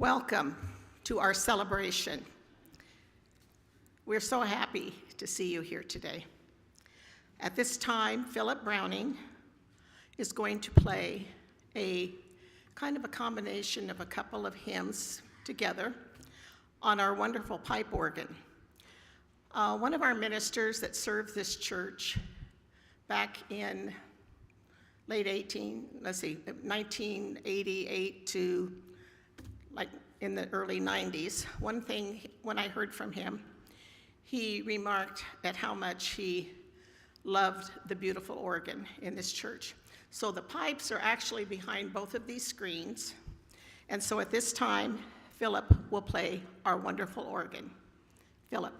Welcome to our celebration. We're so happy to see you here today. At this time, Philip Browning is going to play a kind of a combination of a couple of hymns together on our wonderful pipe organ. One of our ministers that served this church back in 1988 to like in the early 90s, one thing when I heard from him, he remarked at how much he loved the beautiful organ in this church. So the pipes are actually behind both of these screens. And so at this time, Philip will play our wonderful organ. Philip.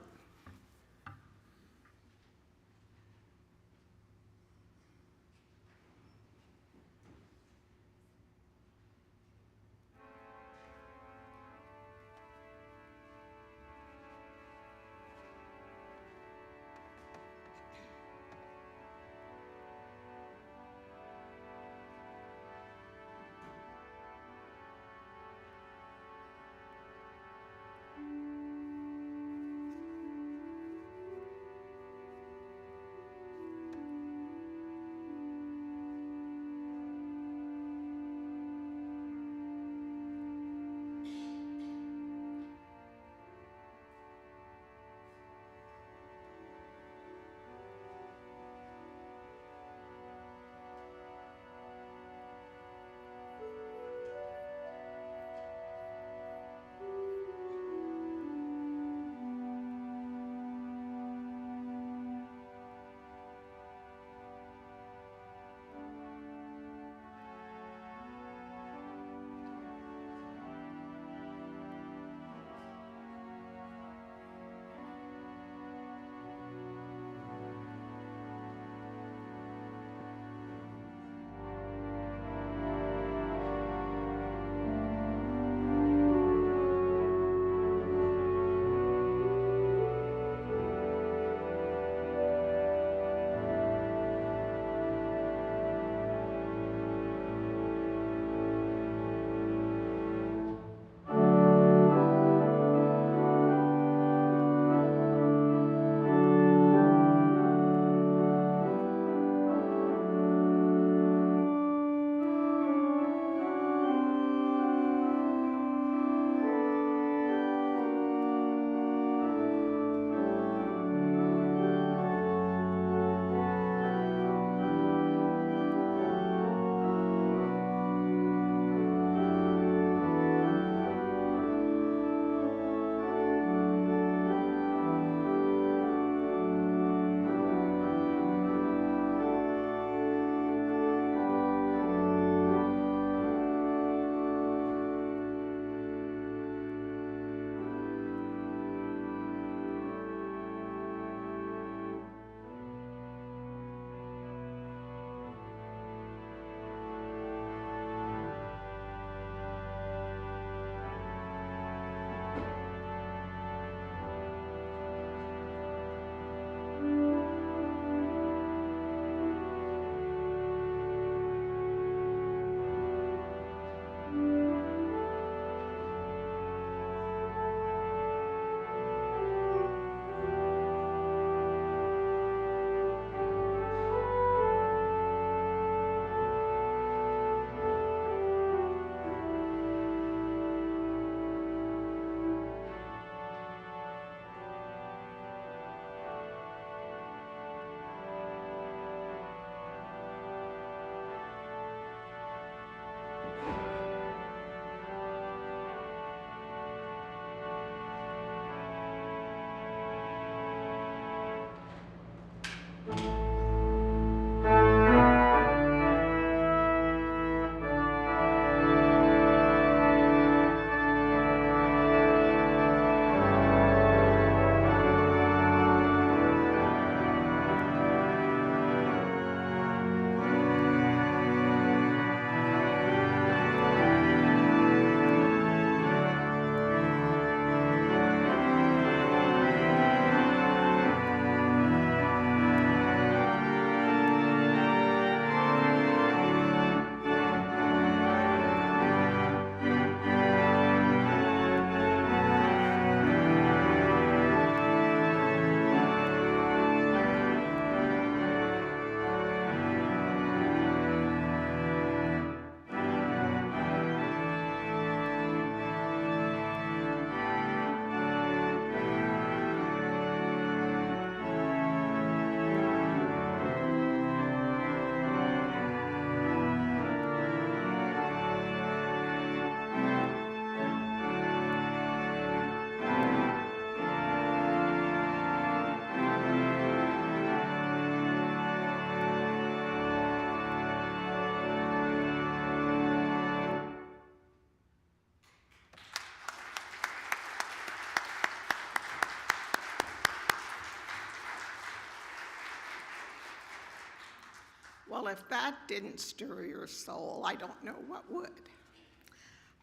Well, if that didn't stir your soul, I don't know what would.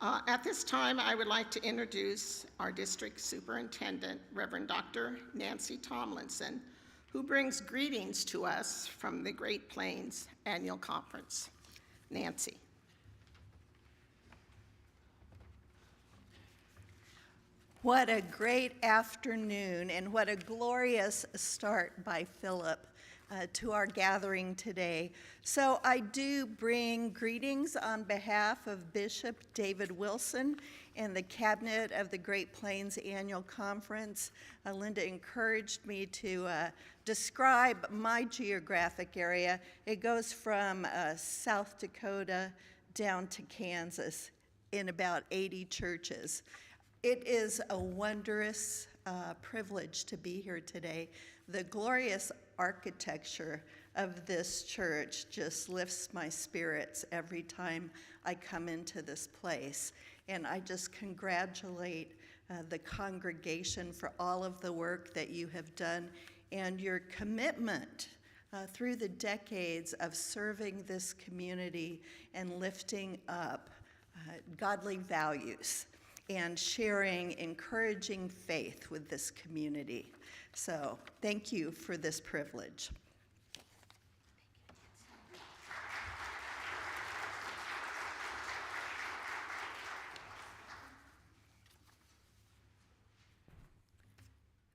At this time, I would like to introduce our district superintendent, Reverend Dr. Nancy Tomlinson, who brings greetings to us from the Great Plains Annual Conference. Nancy. What a great afternoon, and what a glorious start by Philip to our gathering today. So I do bring greetings on behalf of Bishop David Wilson and the Cabinet of the Great Plains Annual Conference. Linda encouraged me to describe my geographic area. It goes from South Dakota down to Kansas in about 80 churches. It is a wondrous privilege to be here today. The glorious architecture of this church just lifts my spirits every time I come into this place. And I just congratulate the congregation for all of the work that you have done and your commitment through the decades of serving this community and lifting up godly values and sharing encouraging faith with this community. So thank you for this privilege.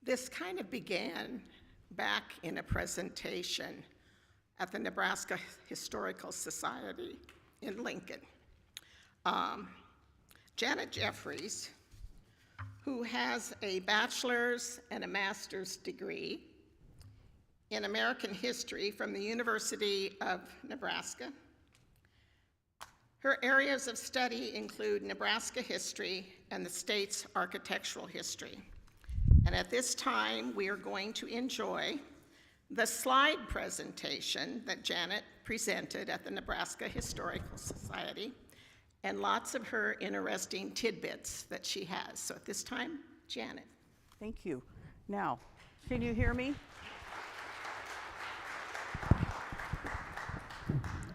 This kind of began back in a presentation at the Nebraska Historical Society in Lincoln. Janet Jeffries, who has a bachelor's and a master's degree in American history from the University of Nebraska. Her areas of study include Nebraska history and the state's architectural history. And at this time, we are going to enjoy the slide presentation that Janet presented at the Nebraska Historical Society, and lots of her interesting tidbits that she has. So at this time, Janet. Thank you. Now, can you hear me?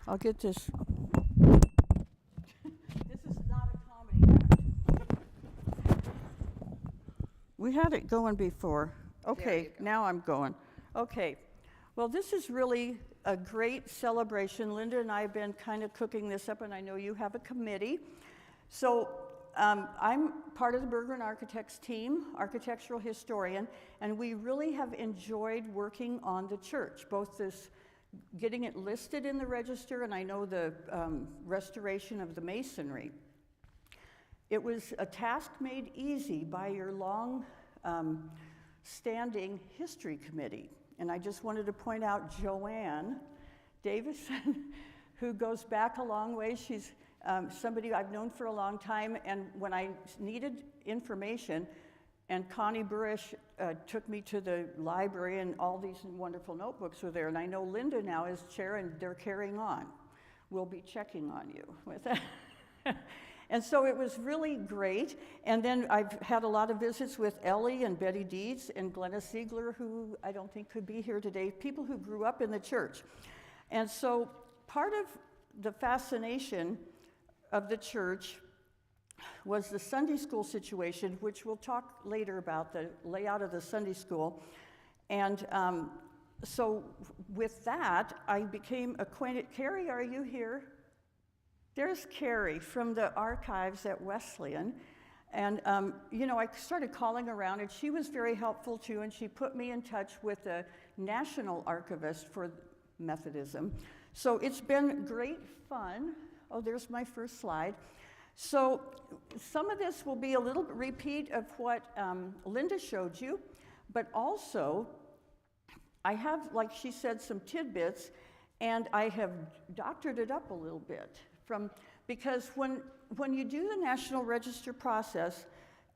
I'll get this. This is not a comedy act. We had it going before. Okay, now I'm going. Okay, well, this is really a great celebration. Linda and I have been kind of cooking this up, and I know you have a committee. So I'm part of the Bergeron Architects team, architectural historian, and we really have enjoyed working on the church, both this getting it listed in the register, and I know the restoration of the masonry. It was a task made easy by your long standing history committee. And I just wanted to point out Joanne Davison, who goes back a long way. She's somebody I've known for a long time, and when I needed information, and Connie Burish took me to the library, and all these wonderful notebooks were there. And I know Linda now is chair, and they're carrying on. We'll be checking on you with that. And so it was really great. And then I've had a lot of visits with Ellie and Betty Deeds and Glenna Siegler, who I don't think could be here today, people who grew up in the church. And so part of the fascination of the church was the Sunday school situation, which we'll talk later about, the layout of the Sunday school. And so with that, I became acquainted. Carrie, are you here? There's Carrie from the archives at Wesleyan. And, you know, I started calling around, and she was very helpful too, and she put me in touch with the national archivist for Methodism. So it's been great fun. Oh, there's my first slide. So some of this will be a little repeat of what Linda showed you, but also I have, like she said, some tidbits, and I have doctored it up a little bit. Because when you do the National Register process,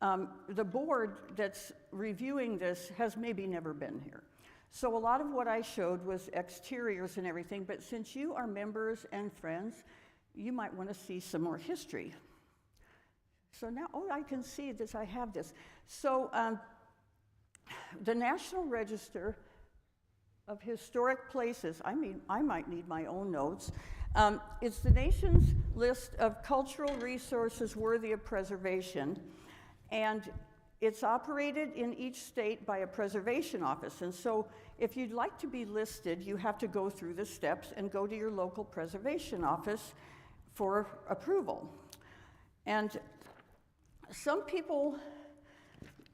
the board that's reviewing this has maybe never been here. So a lot of what I showed was exteriors and everything, but since you are members and friends, you might want to see some more history. So now, oh, I can see this, I have this. So the National Register of historic places. I mean, I might need my own notes. It's the nation's list of cultural resources worthy of preservation, and it's operated in each state by a preservation office. And so if you'd like to be listed, you have to go through the steps and go to your local preservation office for approval. And some people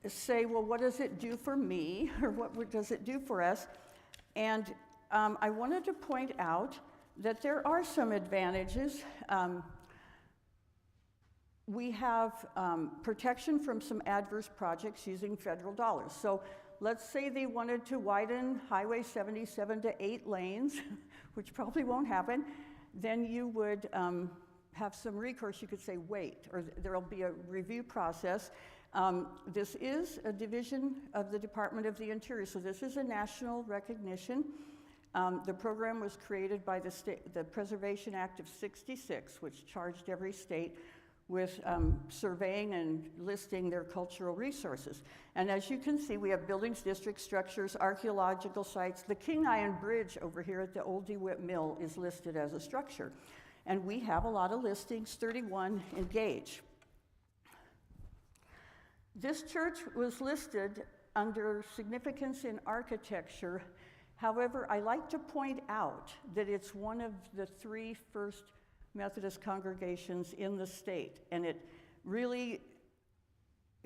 say, well, what does it do for me? Or what does it do for us? And I wanted to point out that there are some advantages. We have protection from some adverse projects using federal dollars. So let's say they wanted to widen Highway 77 to 8 lanes, which probably won't happen, then you would have some recourse. You could say wait, or there'll be a review process. This is a division of the Department of the Interior, so this is a national recognition. The program was created by the Preservation Act of '66, which charged every state with surveying and listing their cultural resources. And as you can see, we have buildings, districts, structures, archaeological sites. The King Iron Bridge over here at the old DeWitt Mill is listed as a structure. And we have a lot of listings, 31 engage. This church was listed under significance in architecture. However, I like to point out that it's one of the 3 first Methodist congregations in the state, and it really,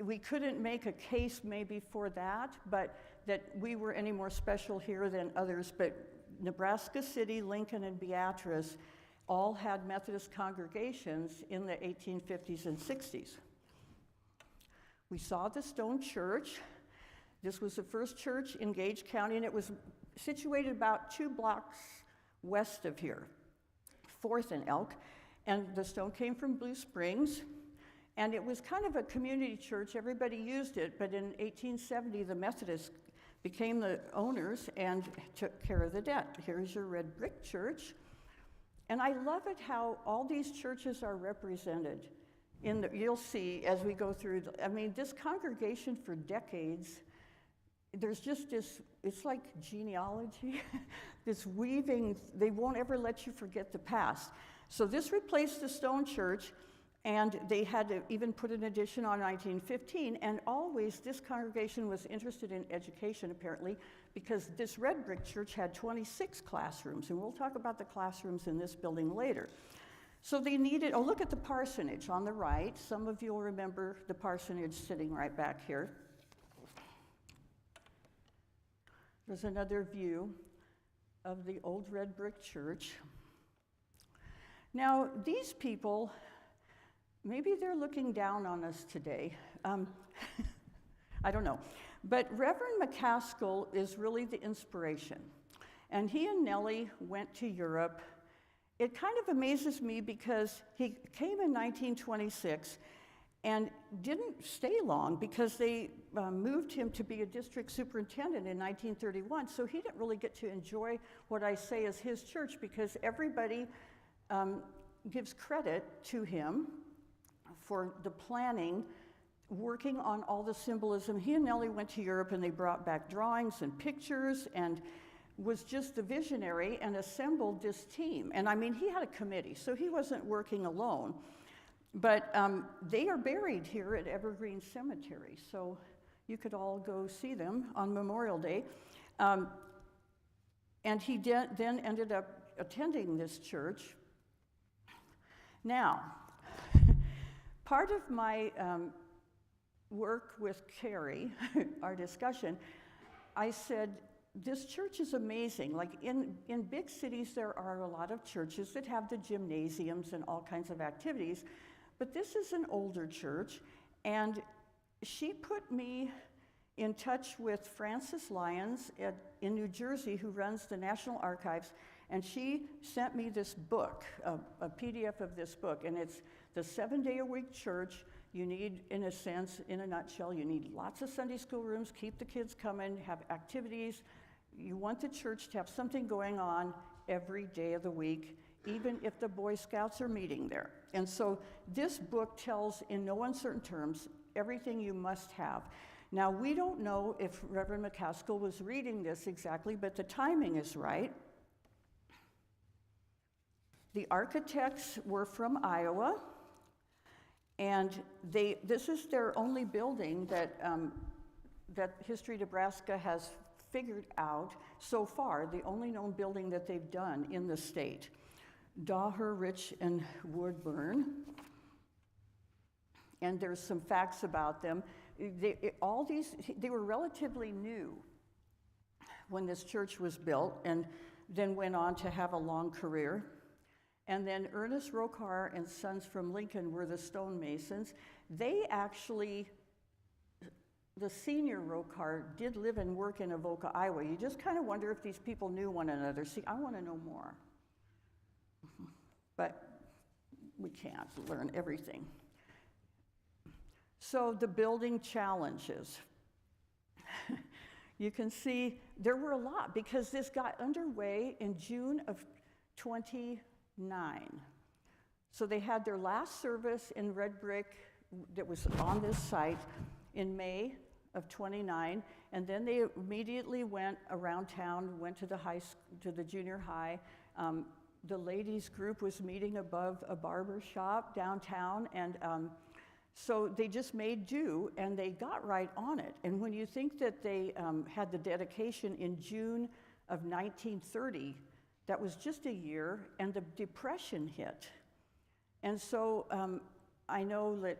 we couldn't make a case maybe for that, but that we were any more special here than others. But Nebraska City, Lincoln, and Beatrice all had Methodist congregations in the 1850s and 60s. We saw the stone church. This was the first church in Gage County, and it was situated about 2 blocks west of here, 4th and Elk, and the stone came from Blue Springs, and it was kind of a community church. Everybody used it, but in 1870, the Methodists became the owners and took care of the debt. Here's your red brick church, and I love it how all these churches are represented. You'll see as we go through, I mean, this congregation for decades, there's just this, it's like genealogy, this weaving, they won't ever let you forget the past. So this replaced the stone church, and they had to even put an addition on 1915, and always this congregation was interested in education, apparently, because this red brick church had 26 classrooms, and we'll talk about the classrooms in this building later. So they needed, oh, look at the parsonage on the right. Some of you will remember the parsonage sitting right back here. There's another view of the old red brick church. Now, these people, maybe they're looking down on us today. I don't know. But Reverend McCaskill is really the inspiration. And he and Nellie went to Europe. It kind of amazes me because he came in 1926 and didn't stay long because they moved him to be a district superintendent in 1931. So he didn't really get to enjoy what I say is his church, because everybody gives credit to him for the planning, working on all the symbolism. He and Nellie went to Europe, and they brought back drawings and pictures and was just the visionary and assembled this team. And I mean, he had a committee, so he wasn't working alone. But they are buried here at Evergreen Cemetery, so you could all go see them on Memorial Day. And he then ended up attending this church. Now, part of my work with Carrie, our discussion, I said, this church is amazing. Like in big cities, there are a lot of churches that have the gymnasiums and all kinds of activities, but this is an older church, and she put me in touch with Frances Lyons in New Jersey, who runs the National Archives, and she sent me this book, a PDF of this book, and it's the 7-day-a-week church. You need, in a sense, in a nutshell, you need lots of Sunday school rooms, keep the kids coming, have activities. You want the church to have something going on every day of the week, even if the Boy Scouts are meeting there. And so this book tells, in no uncertain terms, everything you must have. Now, we don't know if Reverend McCaskill was reading this exactly, but the timing is right. The architects were from Iowa, and this is their only building that History Nebraska has figured out so far, the only known building that they've done in the state. Daher, Rich, and Woodburn. And there's some facts about them. They were relatively new when this church was built, and then went on to have a long career. And then Ernest Rokar and Sons from Lincoln were the stonemasons. They actually, the senior Rokar did live and work in Avoca, Iowa. You just kind of wonder if these people knew one another. See, I want to know more. But we can't learn everything. So the building challenges. You can see there were a lot because this got underway in June of 29. So they had their last service in red brick that was on this site in May of 29, and then they immediately went around town, went to the junior high. The ladies group was meeting above a barber shop downtown, and so they just made do, and they got right on it. And when you think that they had the dedication in June of 1930, that was just a year, and the Depression hit. And so I know that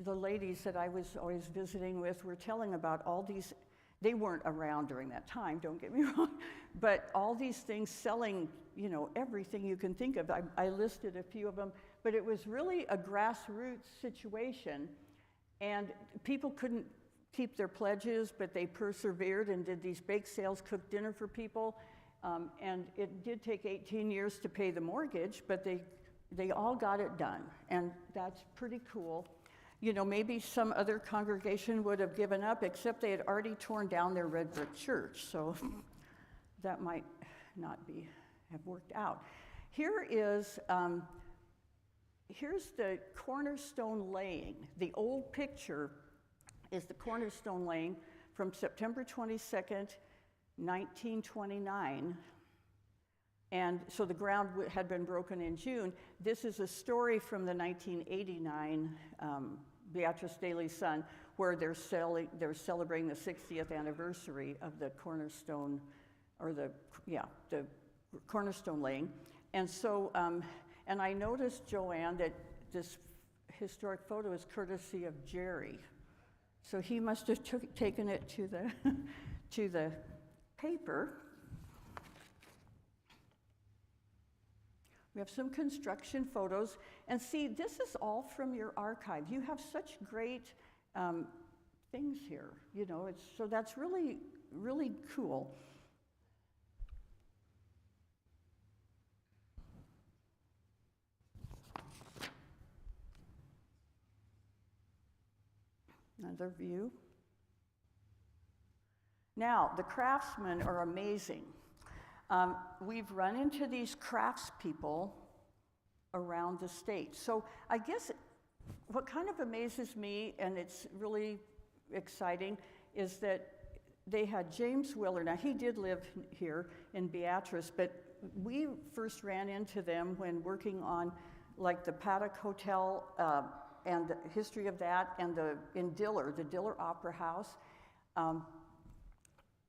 the ladies that I was always visiting with were telling about all these, they weren't around during that time, don't get me wrong, but all these things selling, you know, everything you can think of. I listed a few of them, but it was really a grassroots situation, and people couldn't keep their pledges, but they persevered and did these bake sales, cooked dinner for people, and it did take 18 years to pay the mortgage, but they all got it done, and that's pretty cool. You know, maybe some other congregation would have given up, except they had already torn down their red brick church, so that might not have worked out. Here's the cornerstone laying. The old picture is the cornerstone laying from September 22nd, 1929. And so the ground had been broken in June. This is a story from the 1989 Beatrice Daily Sun, where they're celebrating the 60th anniversary of the cornerstone, or the cornerstone laying. And so, and I noticed, Joanne, that this historic photo is courtesy of Jerry. So he must have taken it to the to the paper. We have some construction photos, and see, this is all from your archive. You have such great things here, you know, so that's really, really cool. Another view. Now, the craftsmen are amazing. We've run into these craftspeople around the state. So I guess what kind of amazes me, and it's really exciting, is that they had James Willer. Now, he did live here in Beatrice, but we first ran into them when working on like the Paddock Hotel and the history of that, and in Diller, the Diller Opera House.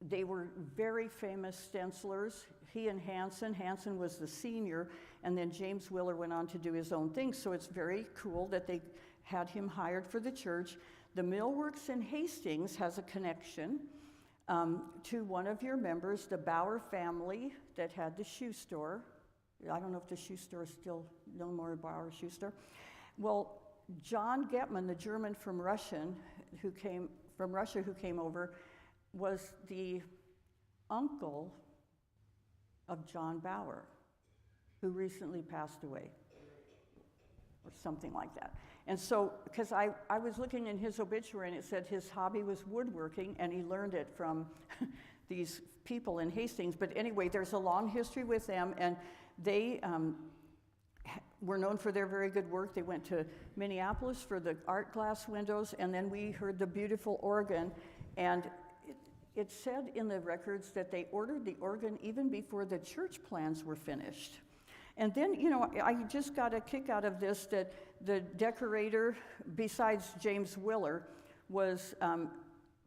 They were very famous stencilers. He and Hansen was the senior, and then James Willer went on to do his own thing. So it's very cool that they had him hired for the church. The Millworks in Hastings has a connection to one of your members, the Bauer family that had the shoe store. I don't know if the shoe store is still no more Bauer shoe store. Well, John Getman, the German from Russia who came over, was the uncle of John Bauer, who recently passed away, or something like that. And so, because I was looking in his obituary, and it said his hobby was woodworking, and he learned it from these people in Hastings. But anyway, there's a long history with them, and they were known for their very good work. They went to Minneapolis for the art glass windows, and then we heard the beautiful organ And it said in the records that they ordered the organ even before the church plans were finished. And then, you know, I just got a kick out of this, that the decorator, besides James Willer, was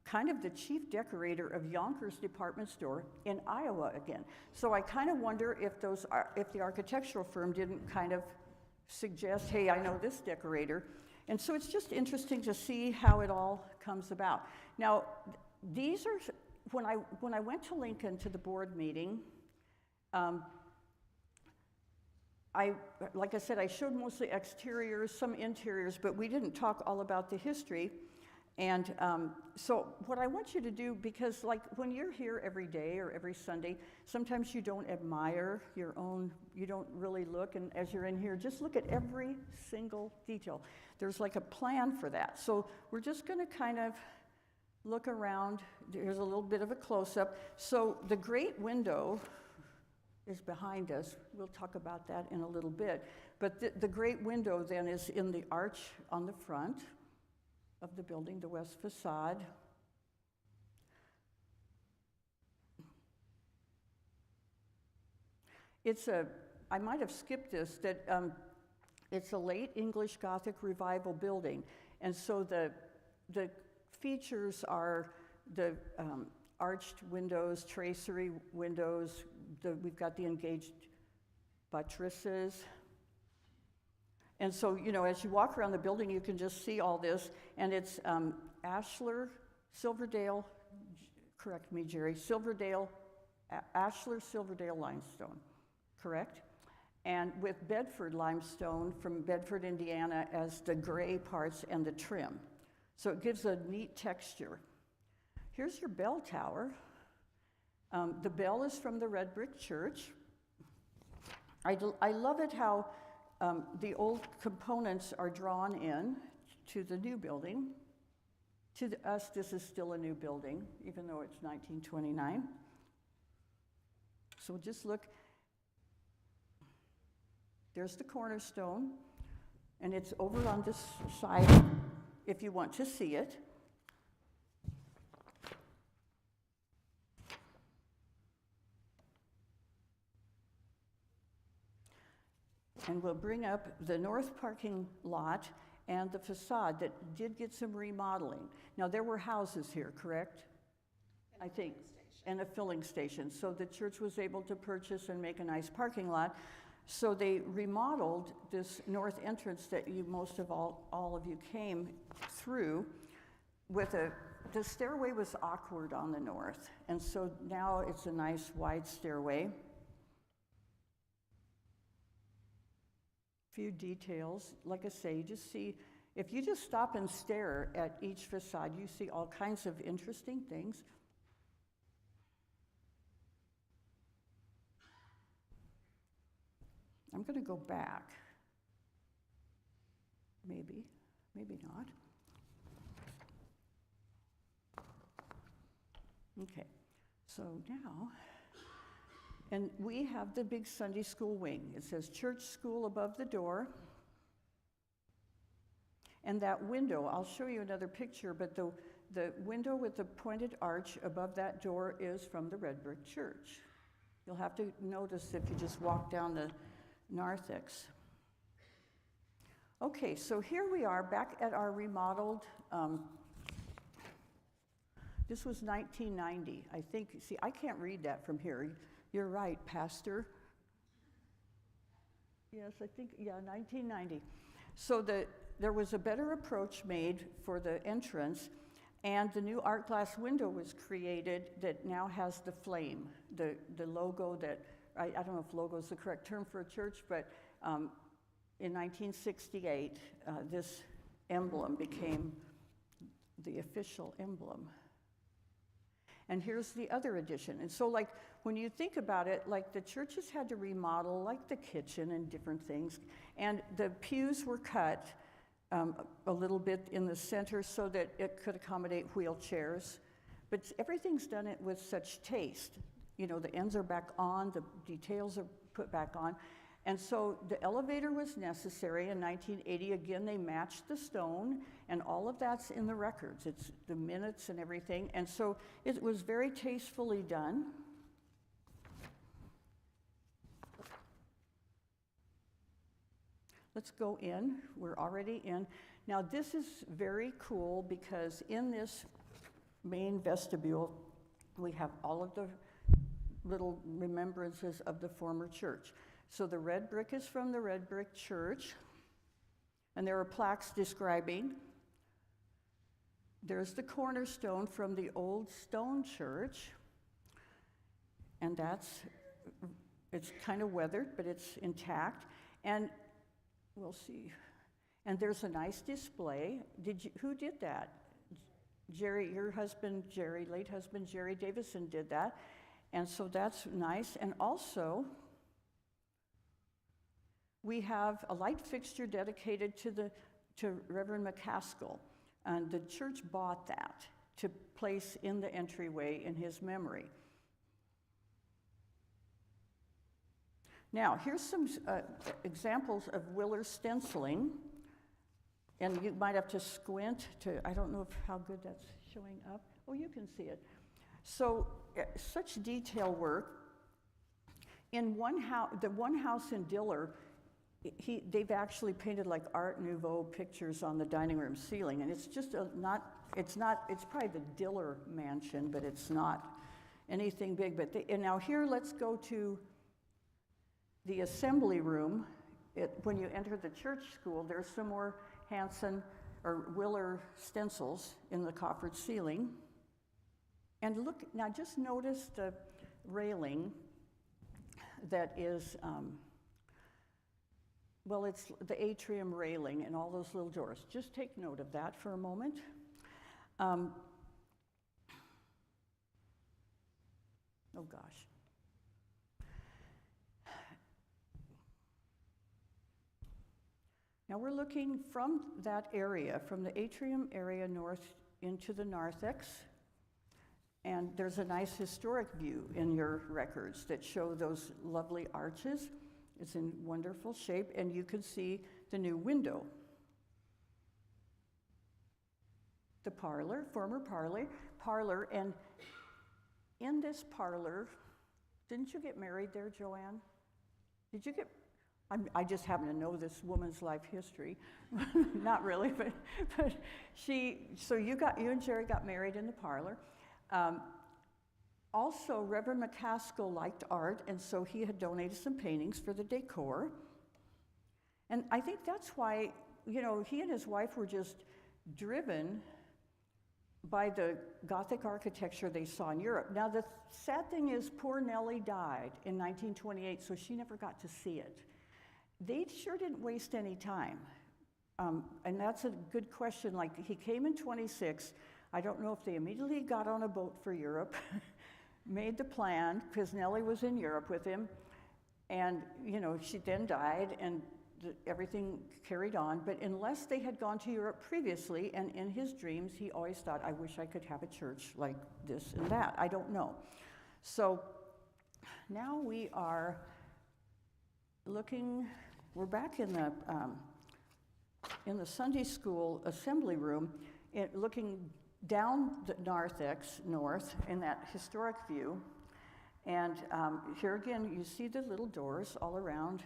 kind of the chief decorator of Yonkers Department Store in Iowa again. So I kind of wonder if the architectural firm didn't kind of suggest, hey, I know this decorator. And so it's just interesting to see how it all comes about. Now, these are, when I went to Lincoln to the board meeting, like I said, I showed mostly exteriors, some interiors, but we didn't talk all about the history. And so what I want you to do, because like when you're here every day or every Sunday, sometimes you don't admire your own, you don't really look, and as you're in here, just look at every single detail. There's like a plan for that. So we're just gonna kind of look around. Here's a little bit of a close-up. So the great window is behind us. We'll talk about that in a little bit. But the great window then is in the arch on the front of the building, the west facade. I might have skipped this, that it's a late English Gothic Revival building. And so the features are the arched windows, tracery windows, we've got the engaged buttresses. And so, you know, as you walk around the building, you can just see all this. And it's Ashlar, Silverdale, correct me, Jerry, Ashlar Silverdale limestone, correct? And with Bedford limestone from Bedford, Indiana, as the gray parts and the trim. So it gives a neat texture. Here's your bell tower. The bell is from the red brick church. I love it how the old components are drawn in to the new building. To us, this is still a new building, even though it's 1929. So just look. There's the cornerstone, and it's over on this side if you want to see it. And we'll bring up the north parking lot and the facade that did get some remodeling. Now, there were houses here, correct? I think, and a filling station. So the church was able to purchase and make a nice parking lot. So they remodeled this north entrance that most of all of you came through with the stairway was awkward on the north. And so now it's a nice wide stairway. Few details, like I say, you just see, if you just stop and stare at each facade, you see all kinds of interesting things. I'm going to go back. Maybe not. Okay, so now, and we have the big Sunday school wing. It says church school above the door. And that window, I'll show you another picture, but the window with the pointed arch above that door is from the red brick church. You'll have to notice if you just walk down the narthex. Okay, so here we are back at our remodeled, this was 1990, I think. See, I can't read that from here. You're right, Pastor. Yes, I think, yeah, 1990. So there was a better approach made for the entrance, and the new art glass window was created that now has the flame, the logo that, I don't know if logo is the correct term for a church, but in 1968, this emblem became the official emblem. And here's the other addition. And so like, when you think about it, like the churches had to remodel like the kitchen and different things. And the pews were cut a little bit in the center so that it could accommodate wheelchairs. But everything's done it with such taste. You know, the ends are back on, the details are put back on. And so the elevator was necessary in 1980. Again, they matched the stone, and all of that's in the records. It's the minutes and everything. And so it was very tastefully done. Let's go in. We're already in. Now, this is very cool because in this main vestibule, we have all of the little remembrances of the former church. So the red brick is from the red brick church, and there are plaques describing. There's the cornerstone from the old stone church, and it's kind of weathered, but it's intact. And we'll see. And there's a nice display. Who did that? Jerry, your husband, Jerry, late husband, Jerry Davison did that. And so that's nice. And also, we have a light fixture dedicated to Reverend McCaskill. And the church bought that to place in the entryway in his memory. Now, here's some examples of Willer stenciling. And you might have to squint I don't know how good that's showing up. Oh, you can see it. So, such detail work. In the one house in Diller, they've actually painted like Art Nouveau pictures on the dining room ceiling, and it's just it's probably the Diller mansion, but it's not anything big. And now here, let's go to the assembly room. When you enter the church school, there's some more Hanson or Willer stencils in the coffered ceiling. And look, now just notice the railing that is, it's the atrium railing and all those little doors. Just take note of that for a moment. Oh gosh. Now we're looking from that area, from the atrium area north into the narthex, and there's a nice historic view in your records that show those lovely arches. It's in wonderful shape, and you can see the new window. The parlor, former parlor, and in this parlor, didn't you get married there, Joanne? Did you get? I just happen to know this woman's life history. Not really, but so you and Jerry got married in the parlor. Also, Reverend McCaskill liked art, and so he had donated some paintings for the decor. And I think that's why, he and his wife were just driven by the Gothic architecture they saw in Europe. Now, the sad thing is, poor Nellie died in 1928, so she never got to see it. They sure didn't waste any time. And that's a good question. Like, he came in 26. I don't know if they immediately got on a boat for Europe, made the plan, because Nellie was in Europe with him. And, she then died, and everything carried on. But unless they had gone to Europe previously, and in his dreams, he always thought, I wish I could have a church like this and that. I don't know. So now we are looking. We're back in the Sunday school assembly room, looking down the narthex north in that historic view. And here again, you see the little doors all around.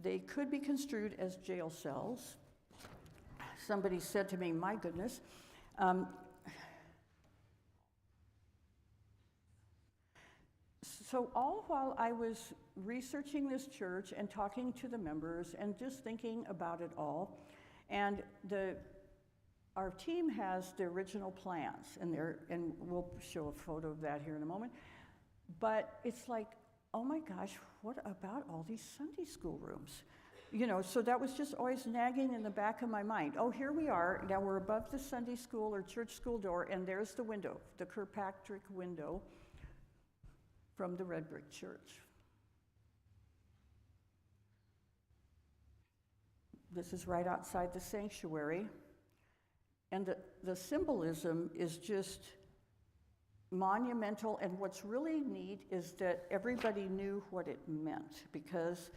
They could be construed as jail cells. Somebody said to me, my goodness. So all while I was researching this church and talking to the members and just thinking about it all, and our team has the original plans, and we'll show a photo of that here in a moment. But it's like, oh my gosh, what about all these Sunday school rooms? So that was just always nagging in the back of my mind. Oh, here we are. Now we're above the Sunday school or church school door, and there's the window, the Kirkpatrick window from the red brick church. This is right outside the sanctuary. And the symbolism is just monumental, and what's really neat is that everybody knew what it meant, because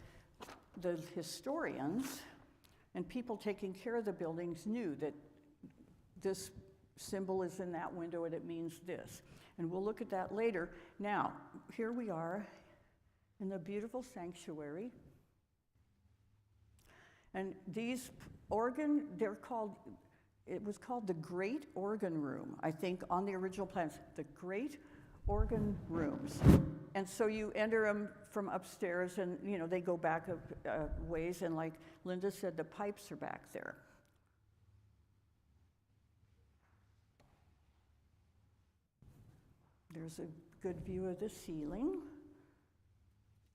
the historians and people taking care of the buildings knew that this symbol is in that window and it means this. And we'll look at that later. Now, here we are in the beautiful sanctuary. And these organ, it was called the Great Organ Room, I think, on the original plans, the Great Organ Rooms. And so you enter them from upstairs, and they go back a ways, and like Linda said, the pipes are back there. There's a good view of the ceiling,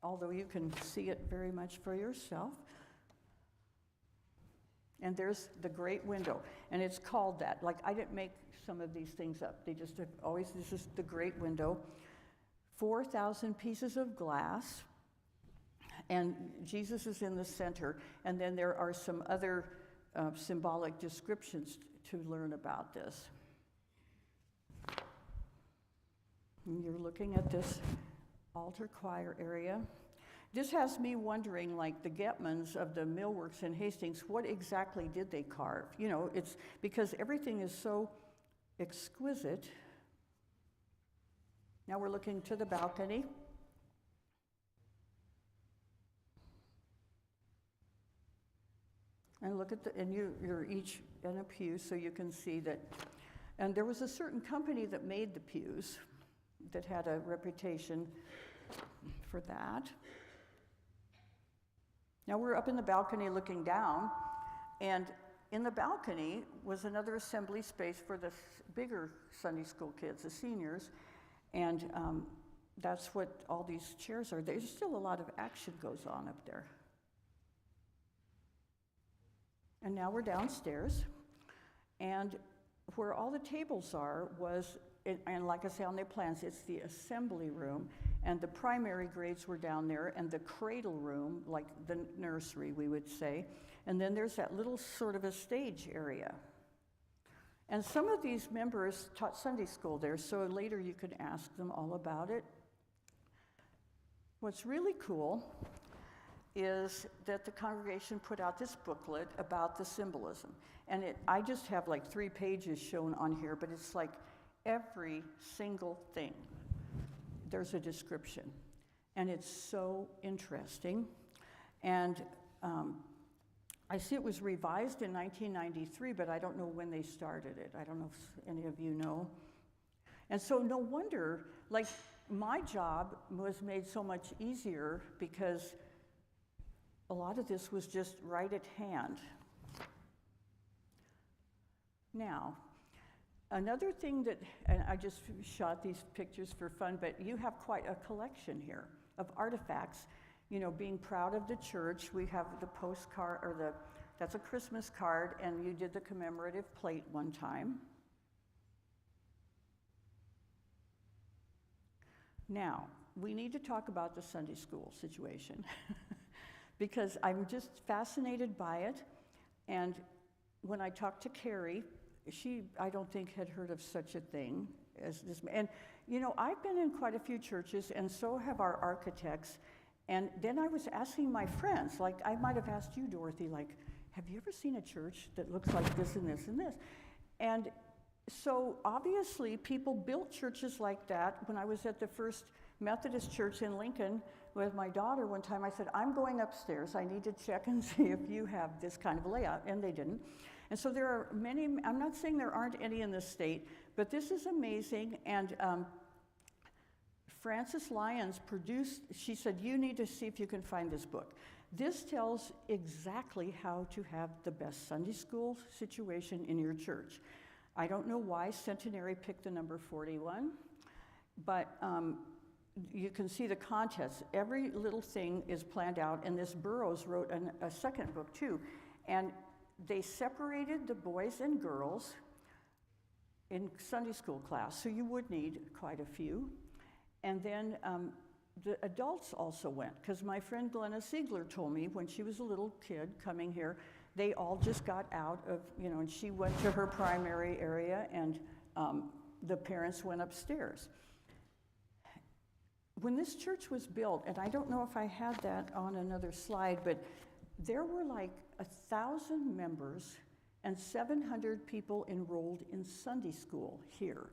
although you can see it very much for yourself. And there's the great window, and it's called that. Like, I didn't make some of these things up. They just have always, this is the great window. 4,000 pieces of glass, and Jesus is in the center. And then there are some other symbolic descriptions to learn about this. And you're looking at this altar choir area. This has me wondering, like the Getmans of the millworks in Hastings, what exactly did they carve? It's because everything is so exquisite. Now we're looking to the balcony. And look at and you're each in a pew, so you can see that. And there was a certain company that made the pews that had a reputation for that. Now we're up in the balcony looking down, and in the balcony was another assembly space for the bigger Sunday school kids, the seniors, and that's what all these chairs are. There's still a lot of action goes on up there. And now we're downstairs, and where all the tables are was, and like I say on their plans, it's the assembly room, and the primary grades were down there, and the cradle room, like the nursery, we would say. And then there's that little sort of a stage area. And some of these members taught Sunday school there, so later you could ask them all about it. What's really cool is that the congregation put out this booklet about the symbolism. And I just have like 3 pages shown on here, but it's like every single thing. There's a description. And it's so interesting. And I see it was revised in 1993, but I don't know when they started it. I don't know if any of you know. And so no wonder, like, my job was made so much easier because a lot of this was just right at hand. Now, another thing that, and I just shot these pictures for fun, but you have quite a collection here of artifacts. Being proud of the church, we have the postcard, or that's a Christmas card, and you did the commemorative plate one time. Now, we need to talk about the Sunday school situation because I'm just fascinated by it. And when I talked to Carrie, she, I don't think, had heard of such a thing as this. And, I've been in quite a few churches, and so have our architects. And then I was asking my friends, like I might have asked you, Dorothy, like, have you ever seen a church that looks like this and this and this? And so obviously people built churches like that. When I was at the First Methodist Church in Lincoln with my daughter one time, I said, I'm going upstairs. I need to check and see if you have this kind of a layout. And they didn't. And so there are many, I'm not saying there aren't any in this state, but this is amazing. And Frances Lyons produced, she said, you need to see if you can find this book. This tells exactly how to have the best Sunday school situation in your church. I don't know why Centenary picked the number 41, but you can see the contents. Every little thing is planned out, and this Burroughs wrote a second book too. And they separated the boys and girls in Sunday school class, so you would need quite a few. And then the adults also went, because my friend Glenna Siegler told me when she was a little kid coming here, they all just got out of, and she went to her primary area, and the parents went upstairs. When this church was built, and I don't know if I had that on another slide, but there were like 1,000 members and 700 people enrolled in Sunday school here.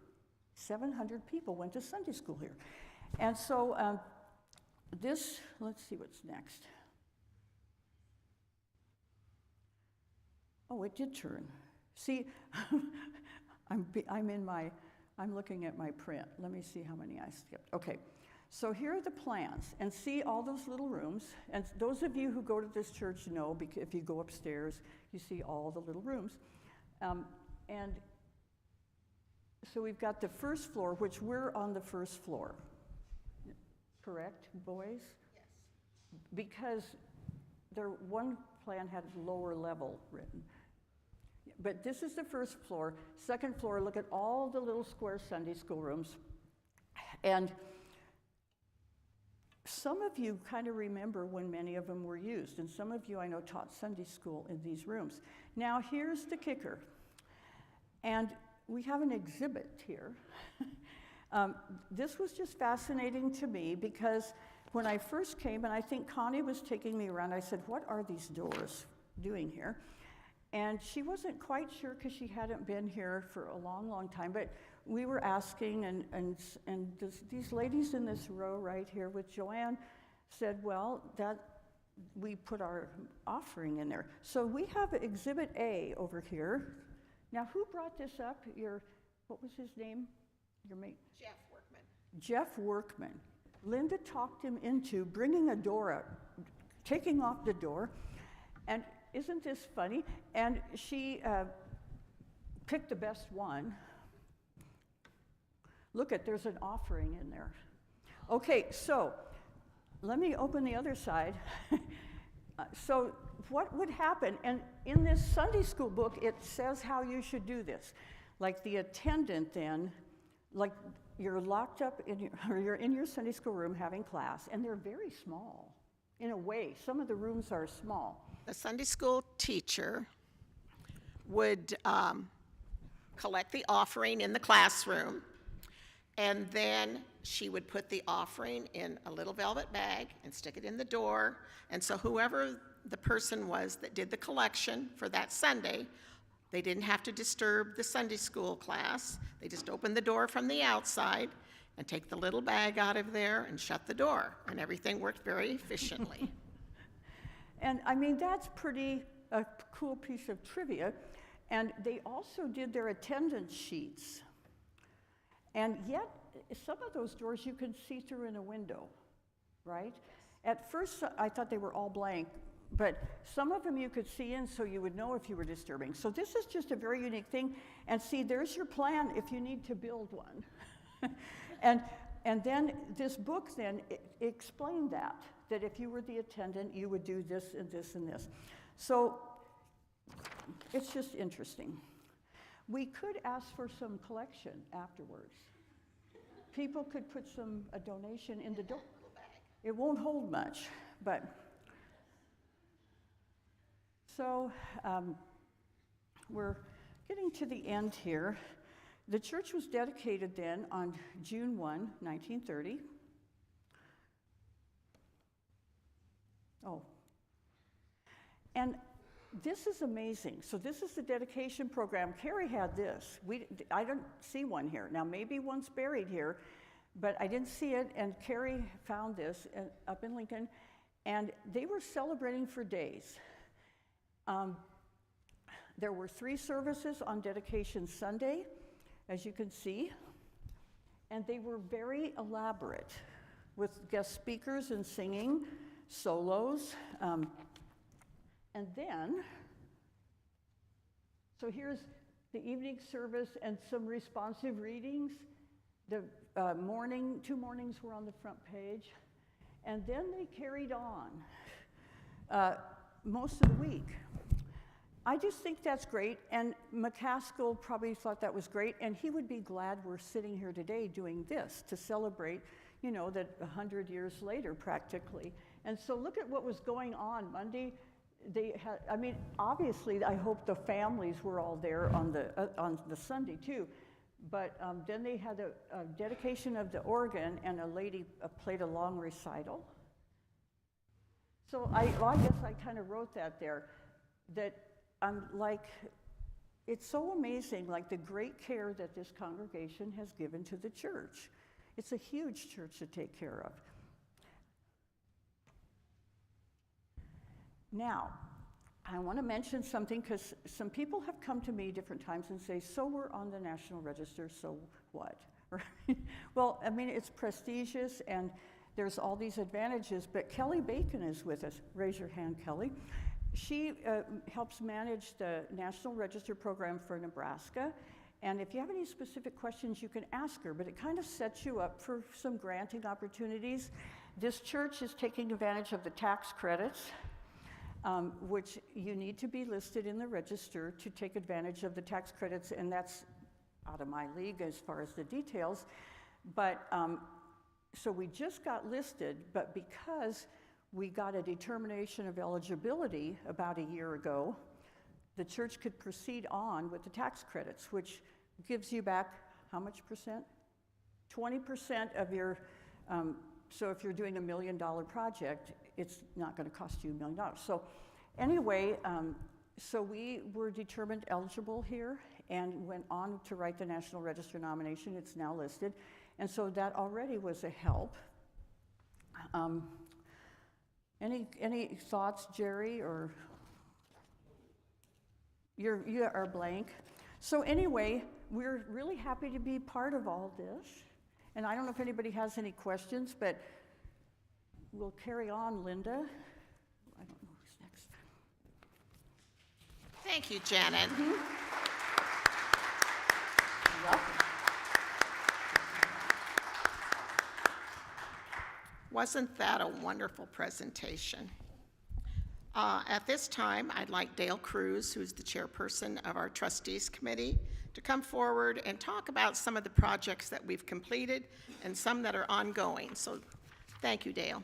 700 people went to Sunday school here. And so let's see what's next. Oh, it did turn. See, I'm looking at my print. Let me see how many I skipped. Okay, so here are the plans, and see all those little rooms. And those of you who go to this church know, because if you go upstairs, you see all the little rooms. And so we've got the first floor, which we're on the first floor. Correct, boys? Yes. Because one plan had lower level written. But this is the first floor. Second floor, look at all the little square Sunday school rooms. And some of you kind of remember when many of them were used, and some of you I know taught Sunday school in these rooms. Now here's the kicker. And we have an exhibit here. This was just fascinating to me because when I first came, and I think Connie was taking me around, I said, what are these doors doing here? And she wasn't quite sure because she hadn't been here for a long, long time, but we were asking, and these ladies in this row right here with Joanne said, well, that we put our offering in there. So we have Exhibit A over here. Now, who brought this up? What was his name? Your mate? Jeff Workman. Jeff Workman. Linda talked him into bringing a door up, taking off the door, and isn't this funny? And she picked the best one. Look there's an offering in there. Okay, so let me open the other side. So what would happen, and in this Sunday school book, it says how you should do this. Like the attendant then, like you're locked up or you're in your Sunday school room having class, and they're very small. In a way, some of the rooms are small. The Sunday school teacher would collect the offering in the classroom, and then she would put the offering in a little velvet bag and stick it in the door. And so whoever the person was that did the collection for that Sunday, they didn't have to disturb the Sunday school class. They just opened the door from the outside and take the little bag out of there and shut the door, and everything worked very efficiently. And I mean, that's a cool piece of trivia. And they also did their attendance sheets. And yet, some of those doors you can see through in a window, right? At first, I thought they were all blank, but some of them you could see in so you would know if you were disturbing. So this is just a very unique thing. And see, there's your plan if you need to build one. And then this book then explained that if you were the attendant, you would do this and this and this. So it's just interesting. We could ask for some collection afterwards. People could put a donation in the door. It won't hold much, but so we're getting to the end here. The church was dedicated then on June 1, 1930. Oh, and this is amazing. So this is the dedication program. Carrie had this. I don't see one here. Now, maybe one's buried here, but I didn't see it, and Carrie found this up in Lincoln, and they were celebrating for days. There were 3 services on Dedication Sunday, as you can see, and they were very elaborate with guest speakers and singing, solos, and then, so here's the evening service and some responsive readings. The 2 mornings were on the front page, and then they carried on most of the week. I just think that's great, and McCaskill probably thought that was great, and he would be glad we're sitting here today doing this to celebrate, that 100 years later practically. And so look at what was going on Monday. They had, obviously, I hope the families were all there on the Sunday too, But then they had a dedication of the organ, and a lady played a long recital. So I guess I kind of wrote that there, that I'm like, it's so amazing, like the great care that this congregation has given to the church. It's a huge church to take care of. Now, I want to mention something because some people have come to me different times and say, so we're on the National Register, so what? Right? Well, I mean, it's prestigious and there's all these advantages, but Kelly Bacon is with us. Raise your hand, Kelly. She helps manage the National Register program for Nebraska. And if you have any specific questions, you can ask her, but it kind of sets you up for some granting opportunities. This church is taking advantage of the tax credits, which you need to be listed in the register to take advantage of the tax credits, and that's out of my league as far as the details. But so we just got listed, but because we got a determination of eligibility about a year ago, the church could proceed on with the tax credits, which gives you back how much percent? 20% of your, so if you're doing $1 million project, it's not going to cost you $1 million. So anyway, so we were determined eligible here and went on to write the National Register nomination. It's now listed. And so that already was a help. Any thoughts, Jerry, or you are blank? So anyway, we're really happy to be part of all this. And I don't know if anybody has any questions, but we'll carry on, Linda. I don't know who's next. Thank you, Janet. Wasn't that a wonderful presentation? At this time, I'd like Dale Cruz, who's the chairperson of our trustees committee, to come forward and talk about some of the projects that we've completed and some that are ongoing. So thank you, Dale.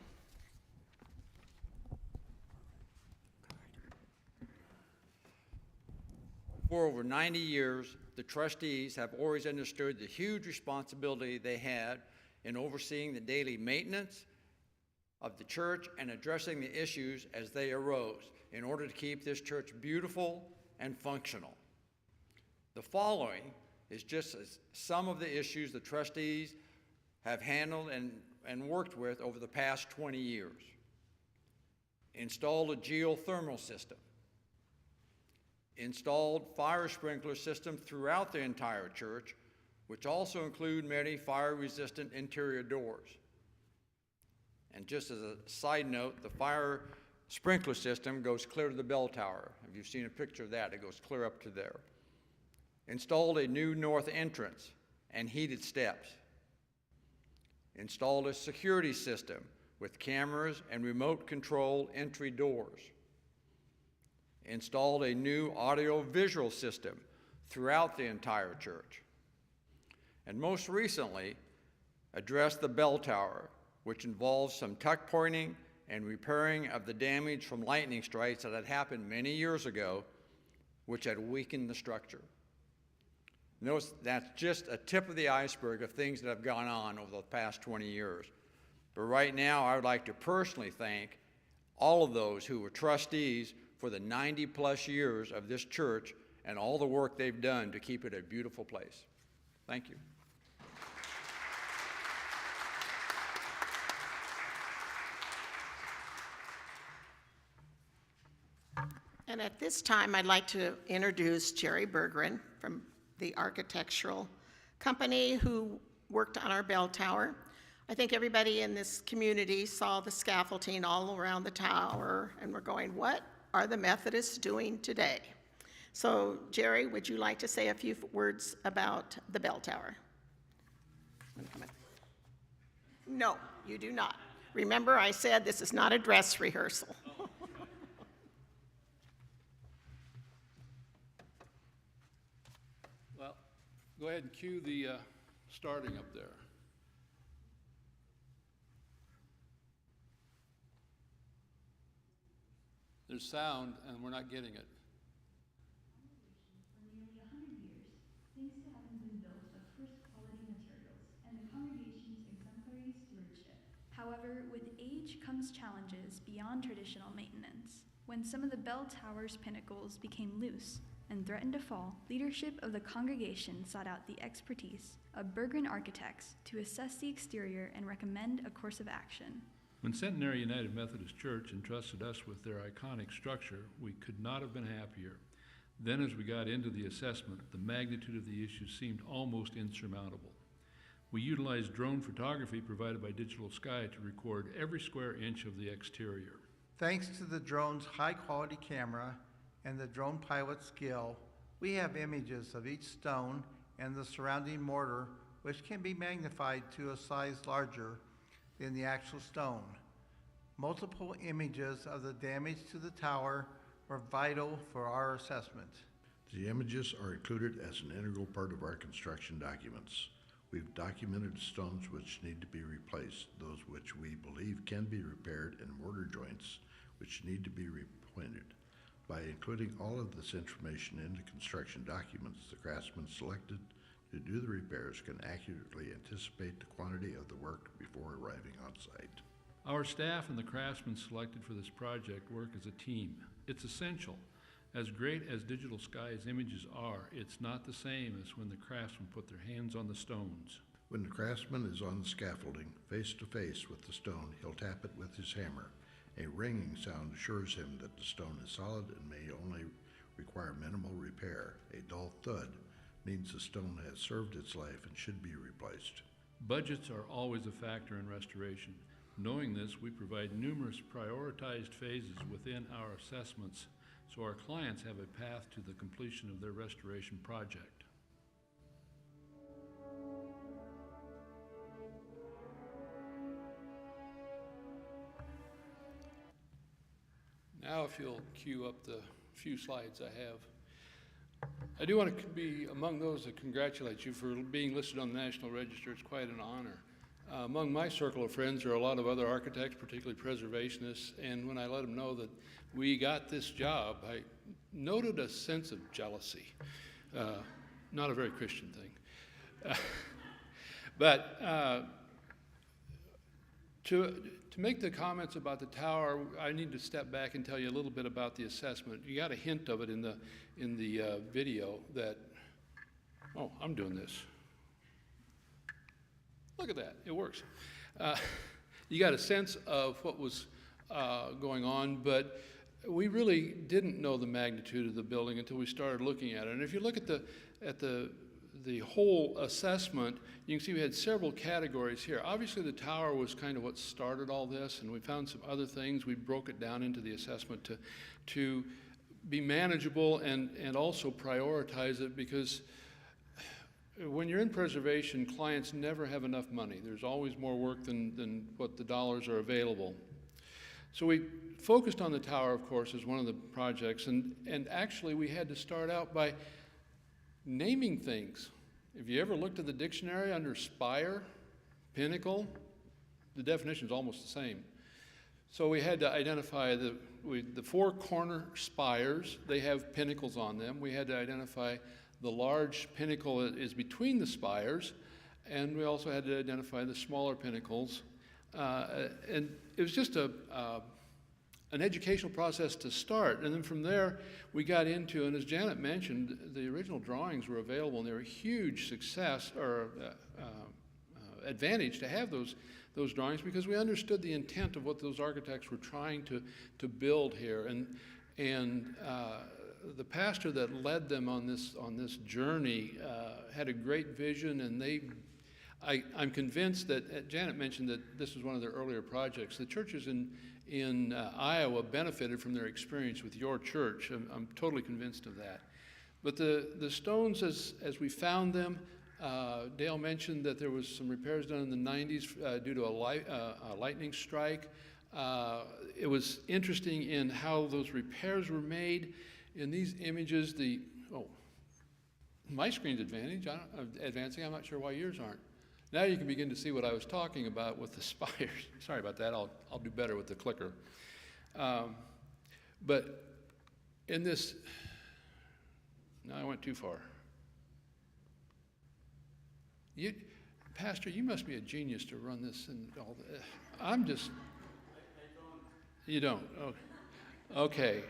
For over 90 years, the trustees have always understood the huge responsibility they had in overseeing the daily maintenance of the church and addressing the issues as they arose in order to keep this church beautiful and functional. The following is just some of the issues the trustees have handled and worked with over the past 20 years. Installed a geothermal system. Installed fire sprinkler system throughout the entire church, which also include many fire-resistant interior doors. And just as a side note, the fire sprinkler system goes clear to the bell tower. If you've seen a picture of that, it goes clear up to there. Installed a new north entrance and heated steps. Installed a security system with cameras and remote control entry doors. Installed a new audio-visual system throughout the entire church. And most recently, addressed the bell tower, which involves some tuck pointing and repairing of the damage from lightning strikes that had happened many years ago, which had weakened the structure. Notice that's just a tip of the iceberg of things that have gone on over the past 20 years. But right now, I would like to personally thank all of those who were trustees for the 90-plus years of this church and all the work they've done to keep it a beautiful place. Thank you. And at this time, I'd like to introduce Jerry Berggren from the architectural company who worked on our bell tower. I think everybody in this community saw the scaffolding all around the tower, and we're going, what are the Methodists doing today? So, Jerry, would you like to say a few words about the bell tower? No, you do not. Remember, I said this is not a dress rehearsal. Well, go ahead and cue the starting up there. There's sound, and we're not getting it. For nearly 100 years, things haven't been built, but comes challenges beyond traditional maintenance. When some of the bell tower's pinnacles became loose and threatened to fall, leadership of the congregation sought out the expertise of Bergren architects to assess the exterior and recommend a course of action. When Centenary United Methodist Church entrusted us with their iconic structure, we could not have been happier. Then as we got into the assessment, the magnitude of the issue seemed almost insurmountable. We utilized drone photography provided by Digital Sky to record every square inch of the exterior. Thanks to the drone's high-quality camera and the drone pilot's skill, we have images of each stone and the surrounding mortar, which can be magnified to a size larger than the actual stone. Multiple images of the damage to the tower were vital for our assessment. The images are included as an integral part of our construction documents. We've documented stones which need to be replaced, those which we believe can be repaired, and mortar joints which need to be repointed. By including all of this information in the construction documents, the craftsman selected to do the repairs can accurately anticipate the quantity of the work before arriving on site. Our staff and the craftsmen selected for this project work as a team. It's essential. As great as Digital Sky's images are, it's not the same as when the craftsmen put their hands on the stones. When the craftsman is on the scaffolding, face to face with the stone, he'll tap it with his hammer. A ringing sound assures him that the stone is solid and may only require minimal repair. A dull thud means the stone has served its life and should be replaced. Budgets are always a factor in restoration. Knowing this, we provide numerous prioritized phases within our assessments so our clients have a path to the completion of their restoration project. Now if you'll cue up the few slides I have. I do want to be among those that congratulate you for being listed on the National Register. It's quite an honor. Among my circle of friends are a lot of other architects, particularly preservationists, and when I let them know that we got this job, I noted a sense of jealousy. Not a very Christian thing. But to make the comments about the tower, I need to step back and tell you a little bit about the assessment. You got a hint of it in the video that, oh, I'm doing this. Look at that, it works. You got a sense of what was going on, but we really didn't know the magnitude of the building until we started looking at it. And if you look at the whole assessment, you can see we had several categories here. Obviously the tower was kind of what started all this, and we found some other things. We broke it down into the assessment to be manageable and also prioritize it, because when you're in preservation, clients never have enough money. There's always more work than what the dollars are available. So we focused on the tower, of course, as one of the projects, and actually we had to start out by naming things. If you ever looked at the dictionary under spire, pinnacle, the definition is almost the same. So we had to identify the four corner spires. They have pinnacles on them. We had to identify the large pinnacle that is between the spires, and we also had to identify the smaller pinnacles. And it was just an educational process to start, and then from there we got into, and as Janet mentioned, the original drawings were available, and they were a huge success or advantage to have those drawings, because we understood the intent of what those architects were trying to build here, and the pastor that led them on this journey had a great vision, and I'm convinced that Janet mentioned that this was one of their earlier projects. The churches in Iowa benefited from their experience with your church. I'm totally convinced of that. But the stones, as we found them, Dale mentioned that there was some repairs done in the 90s due to a lightning strike. It was interesting in how those repairs were made. In these images, my screen's advancing. I'm not sure why yours aren't. Now you can begin to see what I was talking about with the spires. Sorry about that. I'll do better with the clicker. But in this, no, I went too far. Pastor, you must be a genius to run this and all that. I'm just. You don't? Okay.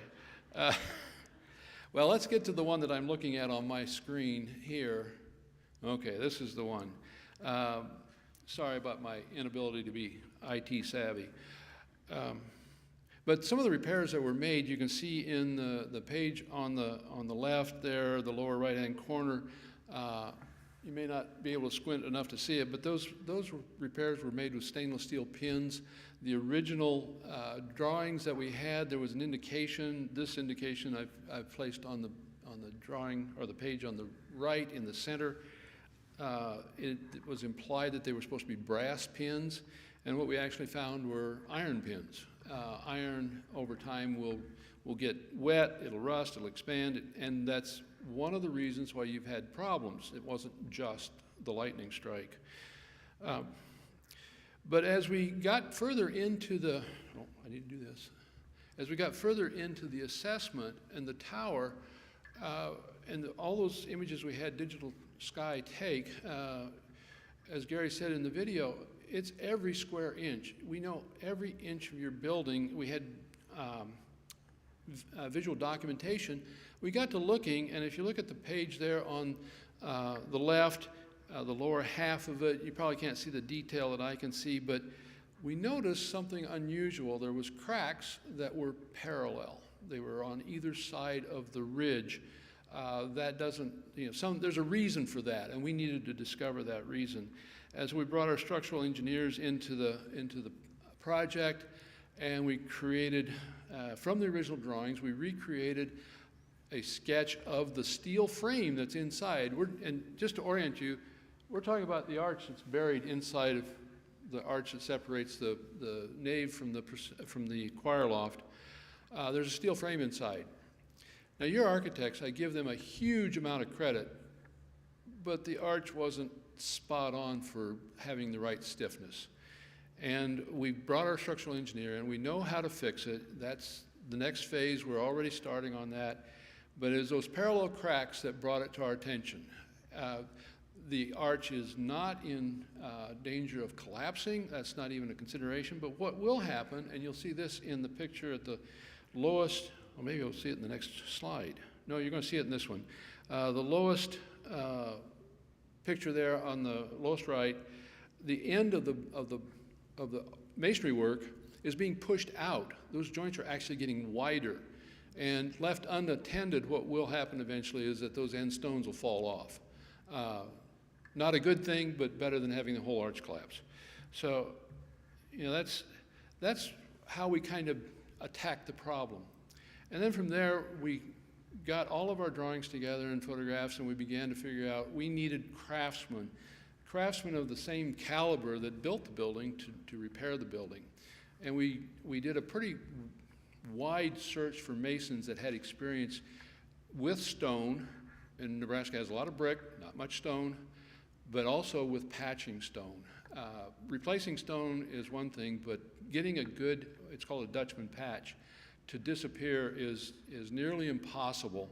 Well, let's get to the one that I'm looking at on my screen here. Okay, this is the one. Sorry about my inability to be IT savvy. But some of the repairs that were made, you can see in the page on the left there, the lower right-hand corner. You may not be able to squint enough to see it, but those repairs were made with stainless steel pins. The original drawings that we had, there was an indication. This indication I've placed on the drawing or the page on the right in the center. It was implied that they were supposed to be brass pins, and what we actually found were iron pins. Iron over time will get wet, it'll rust, it'll expand, and that's one of the reasons why you've had problems. It wasn't just the lightning strike. But as we got further into As we got further into the assessment and the tower, and all those images we had Digital Sky take, as Gary said in the video, it's every square inch. We know every inch of your building. We had visual documentation. We got to looking, and if you look at the page there on the left, the lower half of it, you probably can't see the detail that I can see, but we noticed something unusual. There was cracks that were parallel. They were on either side of the ridge. That doesn't, there's a reason for that, and we needed to discover that reason. As we brought our structural engineers into the project, and we created, from the original drawings, we recreated a sketch of the steel frame that's inside. And just to orient you, we're talking about the arch that's buried inside of the arch that separates the nave from the choir loft. There's a steel frame inside. Now, your architects, I give them a huge amount of credit, but the arch wasn't spot on for having the right stiffness. And we brought our structural engineer, and we know how to fix it. That's the next phase. We're already starting on that. But it was those parallel cracks that brought it to our attention. The arch is not in danger of collapsing. That's not even a consideration. But what will happen, and you'll see this in the picture at the lowest, or maybe you'll see it in the next slide. No, you're going to see it in this one. The lowest picture there on the lowest right, the end of the masonry work is being pushed out. Those joints are actually getting wider. And left unattended, what will happen eventually is that those end stones will fall off. Not a good thing, but better than having the whole arch collapse. So, that's how we kind of attacked the problem. And then from there, we got all of our drawings together and photographs, and we began to figure out we needed craftsmen of the same caliber that built the building to repair the building. And we did a pretty wide search for masons that had experience with stone, and Nebraska has a lot of brick, not much stone, but also with patching stone. Replacing stone is one thing, but getting a good, it's called a Dutchman patch, to disappear is nearly impossible.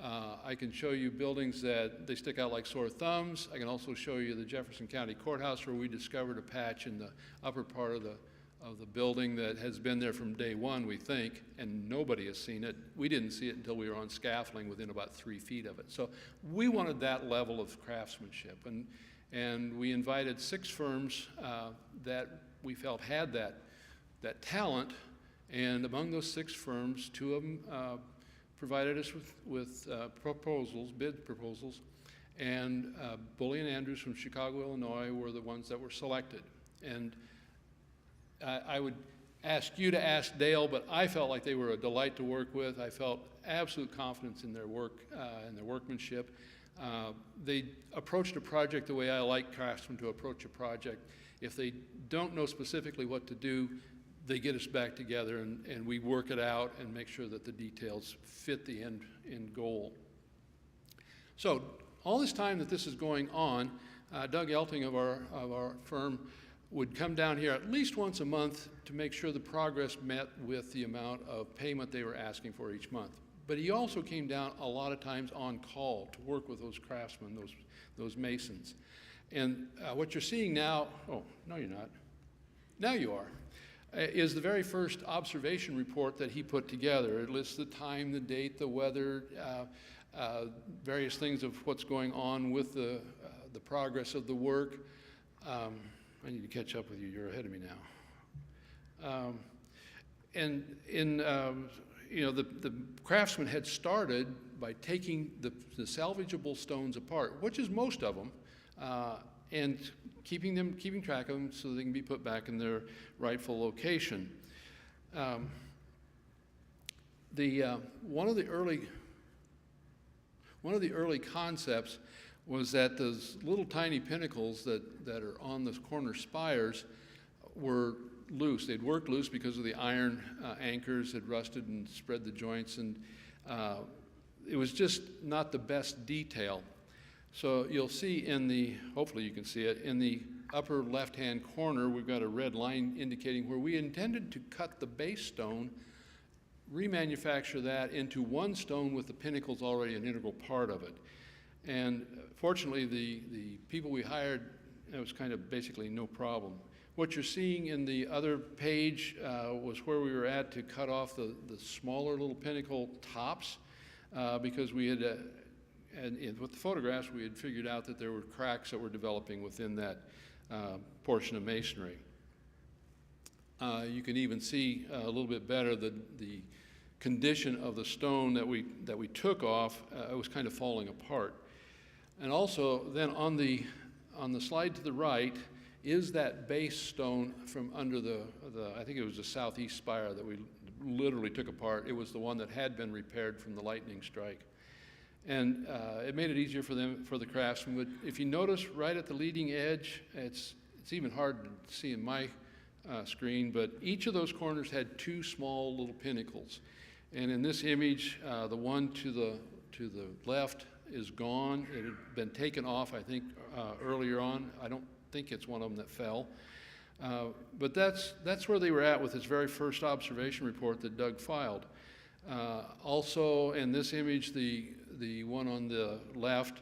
I can show you buildings that they stick out like sore thumbs. I can also show you the Jefferson County Courthouse, where we discovered a patch in the upper part of the building that has been there from day one, we think, and nobody has seen it. We didn't see it until we were on scaffolding within about 3 feet of it. So we wanted that level of craftsmanship, and we invited 6 firms that we felt had that talent, and among those 6 firms, 2 of them provided us with bid proposals, and Bully and Andrews from Chicago, Illinois were the ones that were selected. And I would ask you to ask Dale, but I felt like they were a delight to work with. I felt absolute confidence in their work and their workmanship. They approached a project the way I like craftsmen to approach a project. If they don't know specifically what to do, they get us back together and we work it out and make sure that the details fit the end goal. So all this time that this is going on, Doug Elting of our firm would come down here at least once a month to make sure the progress met with the amount of payment they were asking for each month. But he also came down a lot of times on call to work with those craftsmen, those masons. And what you're seeing now, oh, no you're not. Now you are. is the very first observation report that he put together. It lists the time, the date, the weather, various things of what's going on with the progress of the work. I need to catch up with you. You're ahead of me now. And in you know, the craftsman had started by taking the salvageable stones apart, which is most of them, and keeping track of them so they can be put back in their rightful location. One of the early concepts was that those little tiny pinnacles that are on the corner spires were loose. They'd worked loose because of the iron anchors had rusted and spread the joints, and it was just not the best detail. So you'll see hopefully you can see it, in the upper left-hand corner, we've got a red line indicating where we intended to cut the base stone, remanufacture that into one stone with the pinnacles already an integral part of it. And fortunately, the people we hired, it was kind of basically no problem. What you're seeing in the other page was where we were at to cut off the smaller little pinnacle tops because we had, and with the photographs, we had figured out that there were cracks that were developing within that portion of masonry. You can even see a little bit better the condition of the stone that we took off. It was kind of falling apart. And also then on the slide to the right is that base stone from under the I think it was the southeast spire that we literally took apart. It was the one that had been repaired from the lightning strike. And it made it easier for the craftsmen. But if you notice right at the leading edge, it's even hard to see in my screen, but each of those corners had two small little pinnacles. And in this image, the one to the left is gone. It had been taken off, I think, earlier on. I don't think it's one of them that fell. But that's where they were at with this very first observation report that Doug filed. Also, in this image, the one on the left,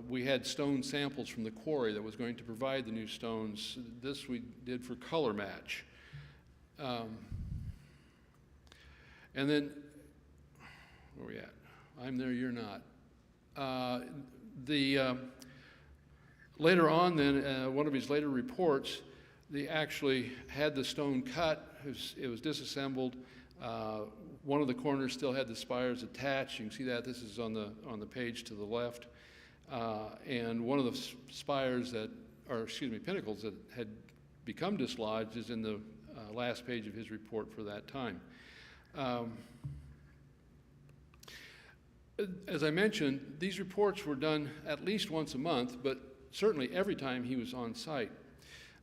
we had stone samples from the quarry that was going to provide the new stones. This we did for color match. And then, where are we at? I'm there, you're not. Later on then, one of his later reports, they actually had the stone cut, it was disassembled. One of the corners still had the spires attached. You can see that. This is on the page to the left. And one of the spires pinnacles that had become dislodged is in the last page of his report for that time. As I mentioned, these reports were done at least once a month, but certainly every time he was on site.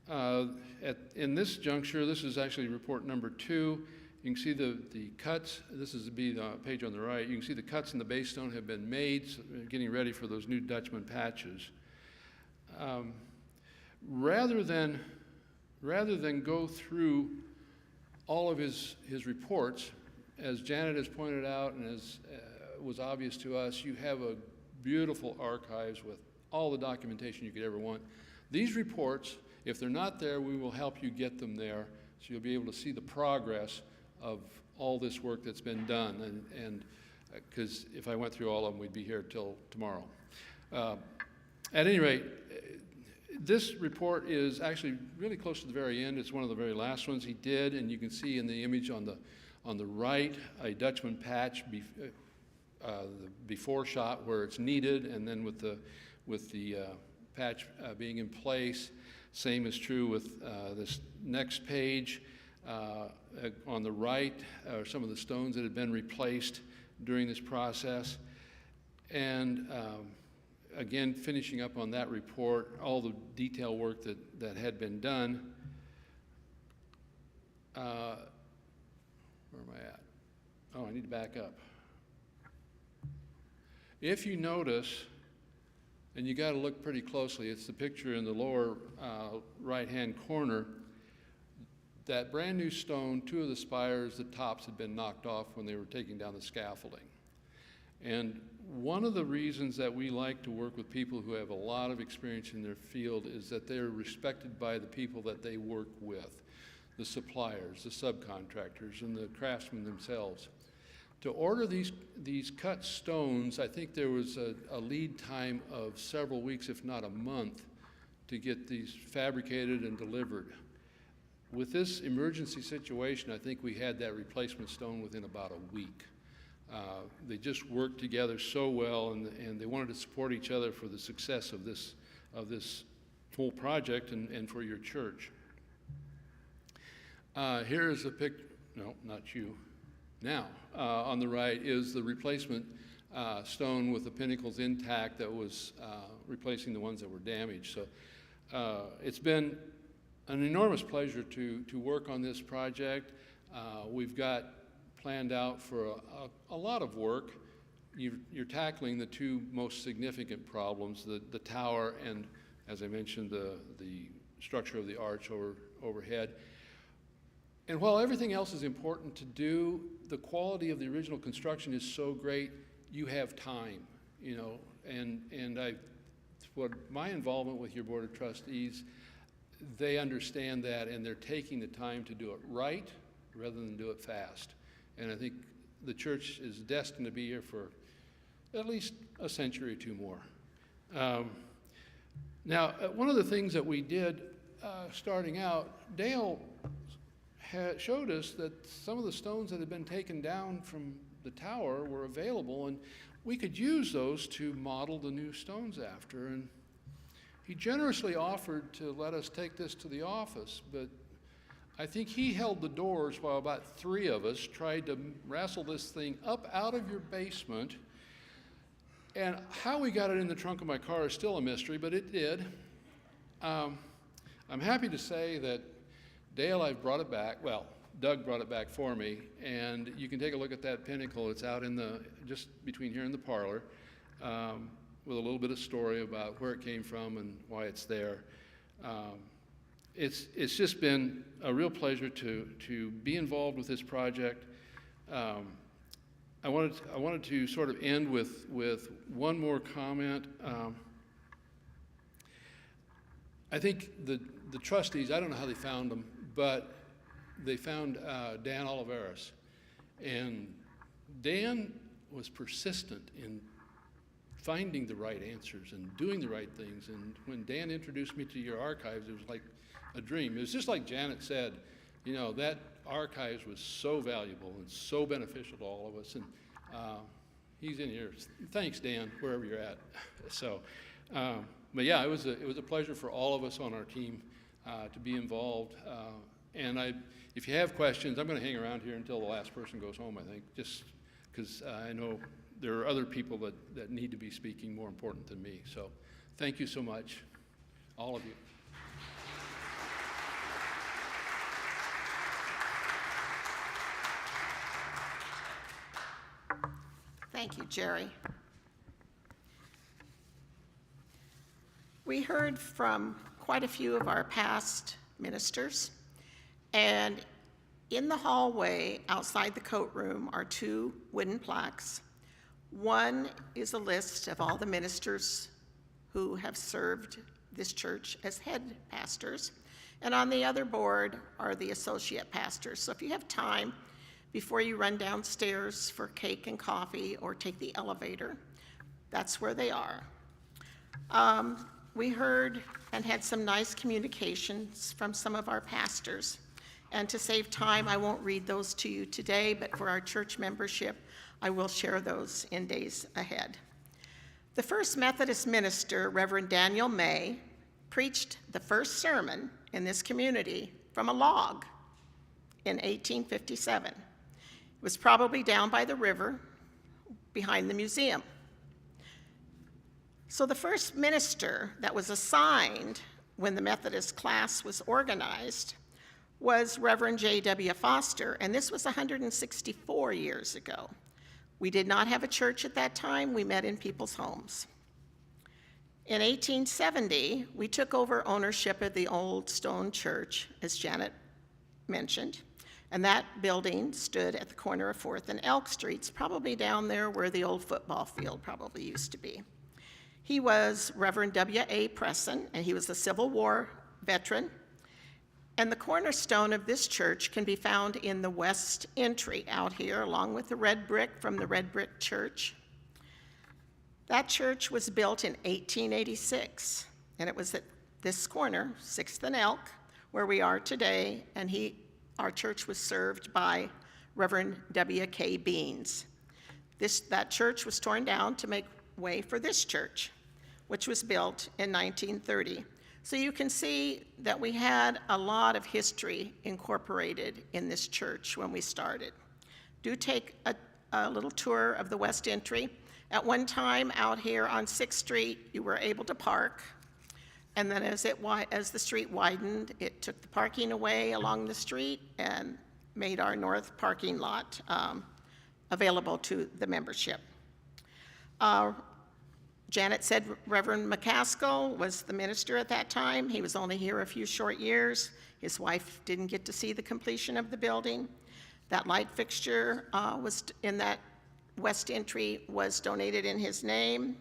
In this juncture, this is actually report number 2. You can see the cuts. This is the page on the right. You can see the cuts in the base stone have been made, so getting ready for those new Dutchman patches. Rather than go through all of his reports, as Janet has pointed out and as was obvious to us, you have a beautiful archives with all the documentation you could ever want. These reports, if they're not there, we will help you get them there, so you'll be able to see the progress of all this work that's been done. And because if I went through all of them, we'd be here till tomorrow. At any rate, this report is actually really close to the very end. It's one of the very last ones he did, and you can see in the image on the right a Dutchman patch the before shot where it's needed, and then with the patch being in place. Same is true with this next page. On the right are some of the stones that had been replaced during this process. And again, finishing up on that report, all the detail work that had been done. Where am I at? Oh, I need to back up. If you notice, and you got to look pretty closely, it's the picture in the lower right-hand corner, that brand new stone, 2 of the spires, the tops had been knocked off when they were taking down the scaffolding. And one of the reasons that we like to work with people who have a lot of experience in their field is that they're respected by the people that they work with. the suppliers, the subcontractors, and the craftsmen themselves. To order these cut stones, I think there was a lead time of several weeks, if not a month, to get these fabricated and delivered. With this emergency situation, I think we had that replacement stone within about a week. They just worked together so well, and they wanted to support each other for the success of this whole project and for your church. Here is a picture, no, not you. Now, on the right is the replacement stone with the pinnacles intact that was replacing the ones that were damaged. So it's been an enormous pleasure to work on this project. We've got planned out for a lot of work. You're tackling the two most significant problems, the tower and, as I mentioned, the structure of the arch overhead. And while everything else is important to do, the quality of the original construction is so great, you have time, you know, and what my involvement with your Board of Trustees, they understand that, and they're taking the time to do it right rather than do it fast. And I think the church is destined to be here for at least a century or two more. Now, one of the things that we did starting out, Dale showed us that some of the stones that had been taken down from the tower were available, and we could use those to model the new stones after. And he generously offered to let us take this to the office, but I think he held the doors while about 3 of us tried to wrestle this thing up out of your basement. And how we got it in the trunk of my car is still a mystery, but it did. I'm happy to say that Dale, I've brought it back. Well, Doug brought it back for me, and you can take a look at that pinnacle. It's out in just between here and the parlor, with a little bit of story about where it came from and why it's there. It's just been a real pleasure to be involved with this project. I wanted to sort of end with one more comment. I think the trustees, I don't know how they found them, but they found Dan Oliveras. And Dan was persistent in finding the right answers and doing the right things. And when Dan introduced me to your archives, it was like a dream. It was just like Janet said, you know, that archives was so valuable and so beneficial to all of us. And he's in here. Thanks, Dan, wherever you're at. So, but yeah, it was a pleasure for all of us on our team to be involved. And if you have questions, I'm going to hang around here until the last person goes home, I think, just because I know there are other people that need to be speaking more important than me. So thank you so much, all of you. Thank you, Jerry. We heard from quite a few of our past ministers, and in the hallway outside the coat room are 2 wooden plaques. One is a list of all the ministers who have served this church as head pastors, and on the other board are the associate pastors. So if you have time, before you run downstairs for cake and coffee or take the elevator, that's where they are. We heard and had some nice communications from some of our pastors. And to save time, I won't read those to you today, but for our church membership, I will share those in days ahead. The first Methodist minister, Reverend Daniel May, preached the first sermon in this community from a log in 1857. It was probably down by the river behind the museum. So the first minister that was assigned when the Methodist class was organized was Reverend J.W. Foster, and this was 164 years ago. We did not have a church at that time. We met in people's homes. In 1870, we took over ownership of the old stone church, as Janet mentioned, and that building stood at the corner of 4th and Elk Streets, probably down there where the old football field probably used to be. He was Reverend W.A. Presson, and he was a Civil War veteran. And the cornerstone of this church can be found in the west entry out here, along with the red brick from the red brick church. That church was built in 1886, and it was at this corner, 6th and Elk, where we are today, and our church was served by Reverend W.K. Beans. That church was torn down to make way for this church, which was built in 1930. So you can see that we had a lot of history incorporated in this church when we started. Do take a little tour of the west entry. At one time out here on 6th Street, you were able to park. And then as the street widened, it took the parking away along the street and made our north parking lot available to the membership. Janet said Reverend McCaskill was the minister at that time. He was only here a few short years. His wife didn't get to see the completion of the building. That light fixture was in that west entry was donated in his name.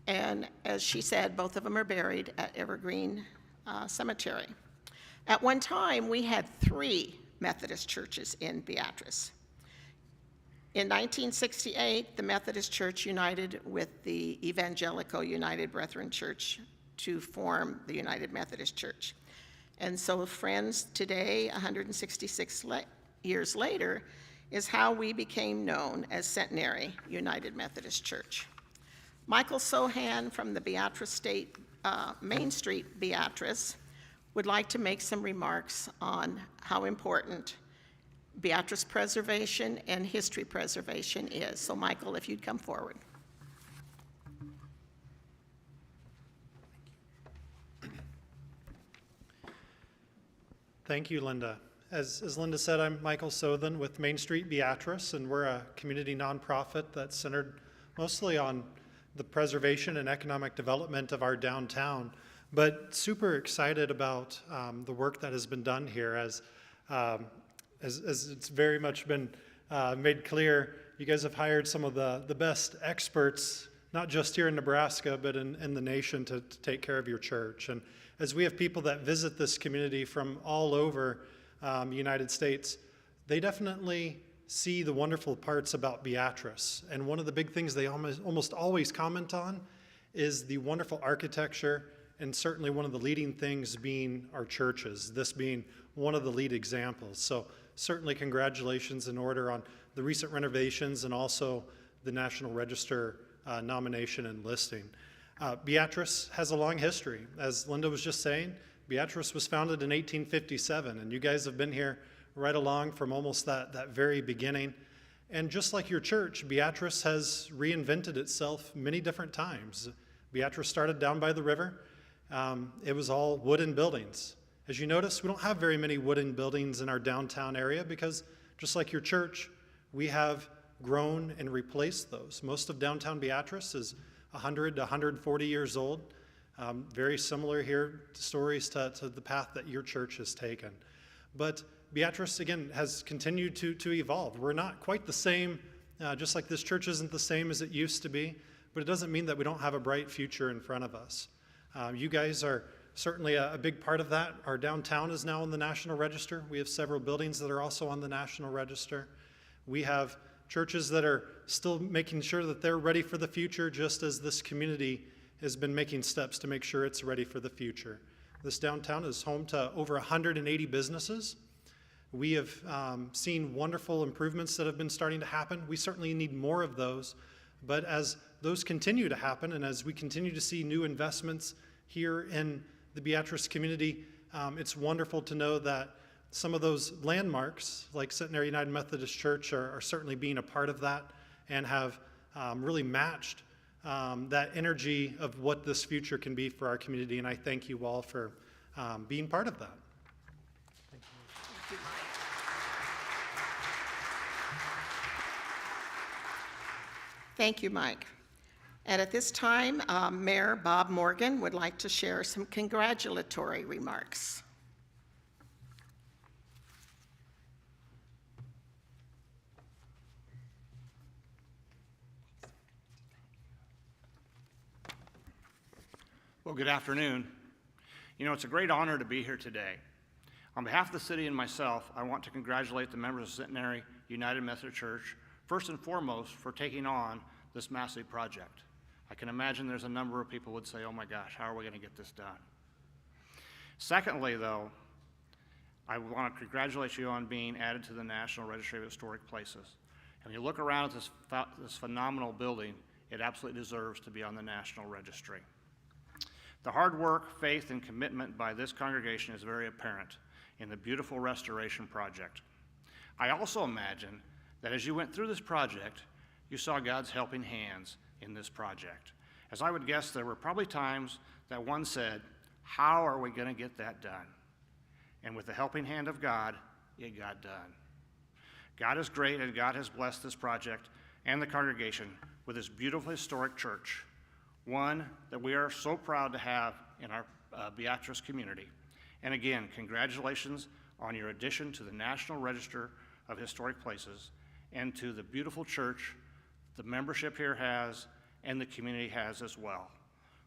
And as she said, both of them are buried at Evergreen Cemetery. At one time, we had 3 Methodist churches in Beatrice. In 1968, the Methodist Church united with the Evangelical United Brethren Church to form the United Methodist Church. And so, friends, today, 166 years later, is how we became known as Centenary United Methodist Church. Michael Sohan from the Beatrice State, Main Street, Beatrice, would like to make some remarks on how important Beatrice preservation and history preservation is. So Michael, if you'd come forward. Thank you, Linda. As Linda said, I'm Michael Sothan with Main Street Beatrice, and we're a community nonprofit that's centered mostly on the preservation and economic development of our downtown, but super excited about the work that has been done here. As it's very much been made clear, you guys have hired some of the best experts, not just here in Nebraska, but in the nation to take care of your church. And as we have people that visit this community from all over the United States, they definitely see the wonderful parts about Beatrice. And one of the big things they almost always comment on is the wonderful architecture, and certainly one of the leading things being our churches, this being one of the lead examples. So certainly congratulations in order on the recent renovations and also the National Register nomination and listing. Beatrice has a long history. As Linda was just saying, Beatrice was founded in 1857, and you guys have been here right along from almost that very beginning. And just like your church, Beatrice has reinvented itself many different times. Beatrice started down by the river. It was all wooden buildings. As you notice, we don't have very many wooden buildings in our downtown area because just like your church, we have grown and replaced those. Most of downtown Beatrice is 100 to 140 years old. Very similar here stories to the path that your church has taken. But Beatrice, again, has continued to evolve. We're not quite the same, just like this church isn't the same as it used to be, but it doesn't mean that we don't have a bright future in front of us. You guys are certainly a big part of that. Our downtown is now on the National Register. We have several buildings that are also on the National Register. We have churches that are still making sure that they're ready for the future, just as this community has been making steps to make sure it's ready for the future. This downtown is home to over 180 businesses. We have seen wonderful improvements that have been starting to happen. We certainly need more of those, but as those continue to happen and as we continue to see new investments here in the Beatrice community, it's wonderful to know that some of those landmarks, like Centenary United Methodist Church, are certainly being a part of that and have really matched that energy of what this future can be for our community, and I thank you all for being part of that. Thank you. Thank you, Mike. And at this time, Mayor Bob Morgan would like to share some congratulatory remarks. Well, good afternoon. You know, it's a great honor to be here today. On behalf of the city and myself, I want to congratulate the members of Centenary United Methodist Church, first and foremost, for taking on this massive project. I can imagine there's a number of people who would say, oh my gosh, how are we going to get this done? Secondly, though, I want to congratulate you on being added to the National Registry of Historic Places. And when you look around at this phenomenal building, it absolutely deserves to be on the National Registry. The hard work, faith, and commitment by this congregation is very apparent in the beautiful restoration project. I also imagine that as you went through this project, you saw God's helping hands in this project. As I would guess, there were probably times that one said, how are we going to get that done? And with the helping hand of God, it got done. God is great, and God has blessed this project and the congregation with this beautiful historic church, one that we are so proud to have in our Beatrice community. And again, congratulations on your addition to the National Register of Historic Places and to the beautiful church the membership here has and the community has as well.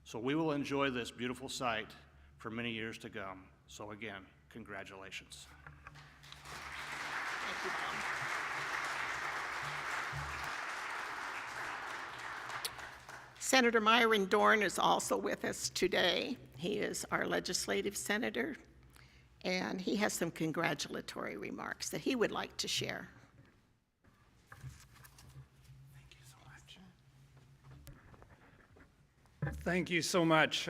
So we will enjoy this beautiful site for many years to come. So again, congratulations. Thank you, Tom. Senator Myron Dorn is also with us today. He is our legislative senator, and he has some congratulatory remarks that he would like to share. Thank you so much.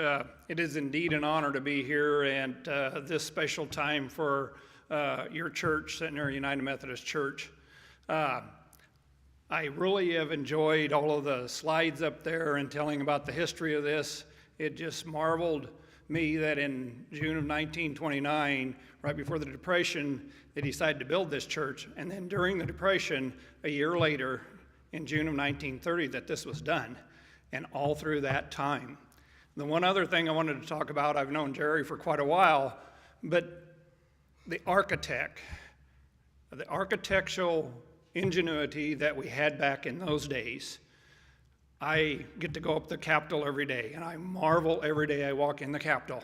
It is indeed an honor to be here and this special time for your church, Centenary United Methodist Church. I really have enjoyed all of the slides up there and telling about the history of this. It just marveled me that in June of 1929, right before the Depression, they decided to build this church. And then during the Depression, a year later, in June of 1930, that this was done. And all through that time. The one other thing I wanted to talk about, I've known Jerry for quite a while, but the architectural ingenuity that we had back in those days. I get to go up the Capitol every day, and I marvel every day I walk in the Capitol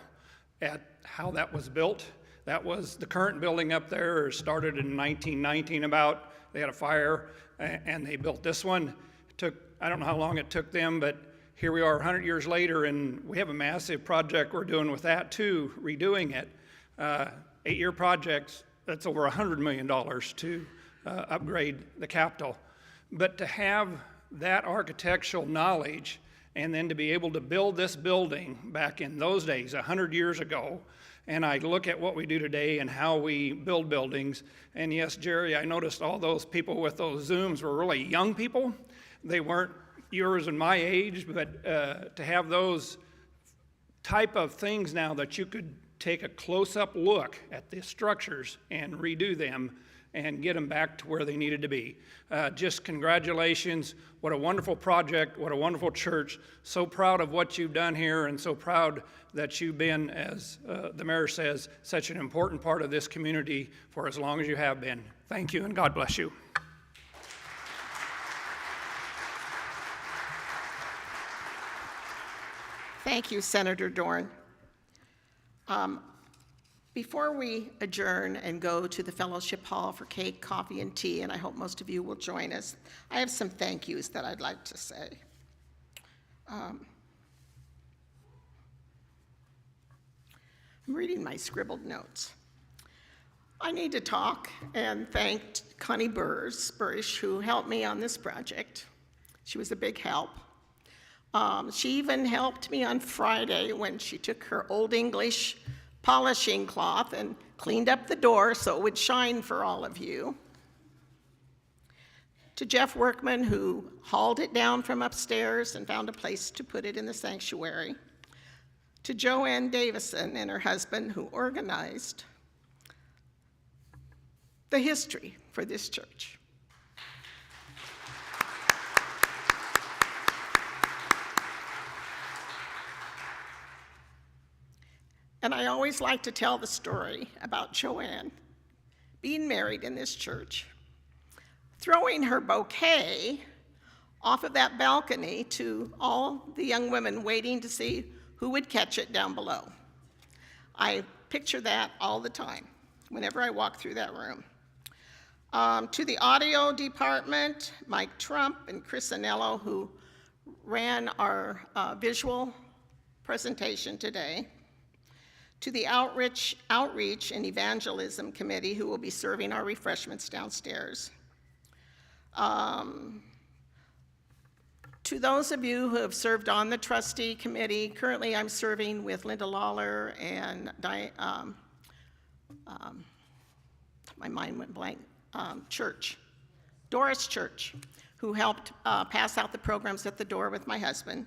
at how that was built. That was the current building up there, started in 1919 about. They had a fire, and they built this one. It took, I don't know how long it took them, but here we are 100 years later, and we have a massive project we're doing with that too, redoing it. 8-year projects, that's over $100 million to upgrade the Capitol. But to have that architectural knowledge and then to be able to build this building back in those days, 100 years ago, and I look at what we do today and how we build buildings, and yes, Jerry, I noticed all those people with those Zooms were really young people. They weren't yours and my age, but to have those type of things now that you could take a close-up look at the structures and redo them and get them back to where they needed to be. Just congratulations. What a wonderful project. What a wonderful church. So proud of what you've done here and so proud that you've been, as the mayor says, such an important part of this community for as long as you have been. Thank you and God bless you. Thank you, Senator Dorn. Before we adjourn and go to the fellowship hall for cake, coffee, and tea, and I hope most of you will join us, I have some thank yous that I'd like to say. I'm reading my scribbled notes. I need to talk and thank Connie Burrish, who helped me on this project. She was a big help. She even helped me on Friday when she took her Old English polishing cloth and cleaned up the door so it would shine for all of you. To Jeff Workman, who hauled it down from upstairs and found a place to put it in the sanctuary. To Joanne Davison and her husband, who organized the history for this church. And I always like to tell the story about Joanne being married in this church, throwing her bouquet off of that balcony to all the young women waiting to see who would catch it down below. I picture that all the time whenever I walk through that room. To the audio department, Mike Trump and Chris Anello, who ran our visual presentation today. To the Outreach and Evangelism Committee, who will be serving our refreshments downstairs. To those of you who have served on the trustee committee, currently I'm serving with Linda Lawler and my mind went blank, Doris Church, who helped pass out the programs at the door with my husband.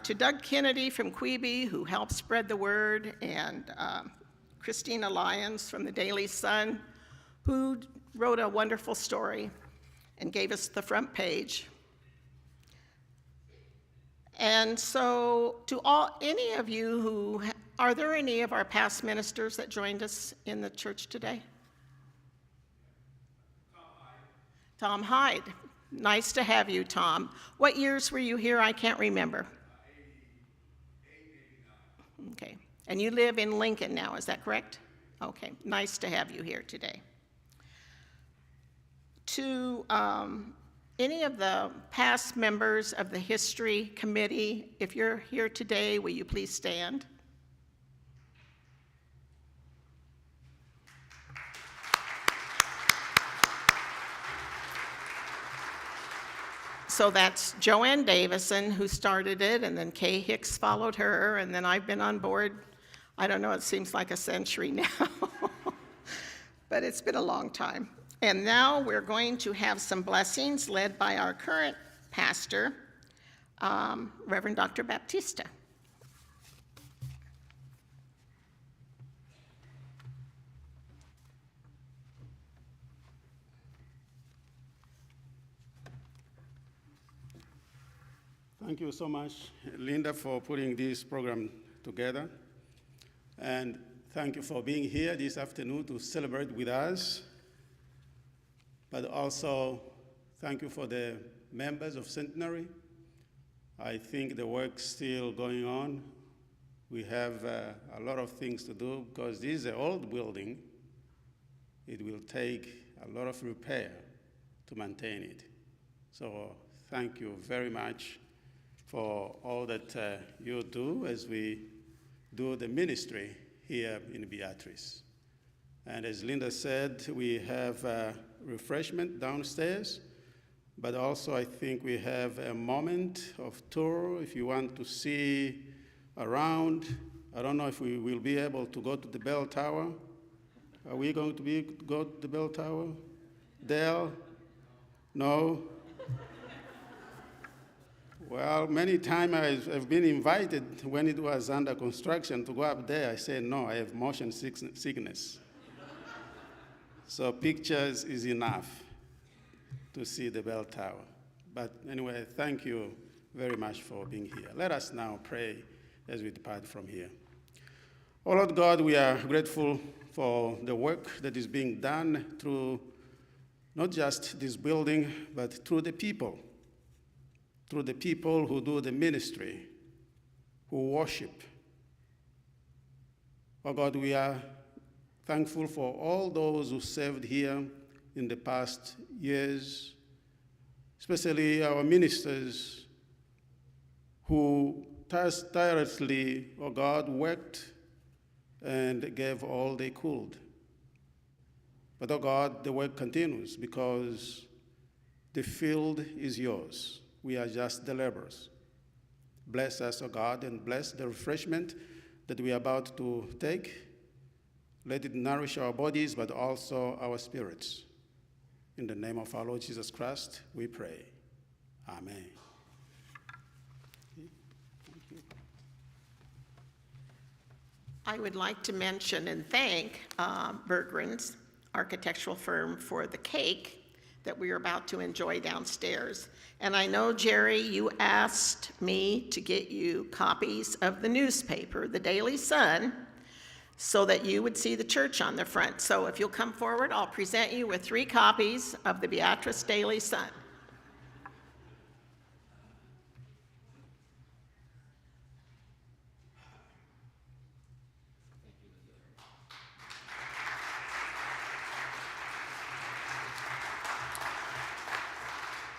To Doug Kennedy from Quebe, who helped spread the word, and Christina Lyons from the Daily Sun, who wrote a wonderful story and gave us the front page. And so to any of you who, are there any of our past ministers that joined us in the church today? Tom Hyde. Nice to have you, Tom. What years were you here? I can't remember. 88, 89. Okay. And you live in Lincoln now, is that correct? Okay. Nice to have you here today. To any of the past members of the History Committee, if you're here today, will you please stand? So that's Joanne Davison, who started it, and then Kay Hicks followed her, and then I've been on board, I don't know, it seems like a century now, but it's been a long time. And now we're going to have some blessings led by our current pastor, Reverend Dr. Baptista. Thank you so much, Linda, for putting this program together. And thank you for being here this afternoon to celebrate with us. But also, thank you for the members of Centenary. I think the work's still going on. We have a lot of things to do because this is an old building. It will take a lot of repair to maintain it. So thank you very much for all that you do as we do the ministry here in Beatrice. And as Linda said, we have refreshment downstairs, but also I think we have a moment of tour if you want to see around. I don't know if we will be able to go to the bell tower. Are we going to go to the bell tower? Dale? No? Well, many times I've been invited when it was under construction to go up there. I said, no, I have motion sickness. So pictures is enough to see the bell tower. But anyway, thank you very much for being here. Let us now pray as we depart from here. Oh Lord God, we are grateful for the work that is being done through not just this building, but through the people who do the ministry, who worship. Oh God, we are thankful for all those who served here in the past years, especially our ministers who tirelessly, oh God, worked and gave all they could. But oh God, the work continues because the field is yours. We are just the laborers. Bless us, O God, and bless the refreshment that we are about to take. Let it nourish our bodies, but also our spirits. In the name of our Lord Jesus Christ, we pray. Amen. I would like to mention and thank Berggren's architectural firm for the cake that we are about to enjoy downstairs. And I know, Jerry, you asked me to get you copies of the newspaper, the Daily Sun, so that you would see the church on the front. So if you'll come forward, I'll present you with 3 copies of the Beatrice Daily Sun.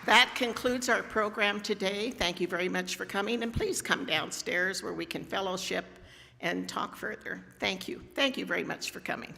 That concludes our program today. Thank you very much for coming, and please come downstairs where we can fellowship and talk further. Thank you. Thank you very much for coming.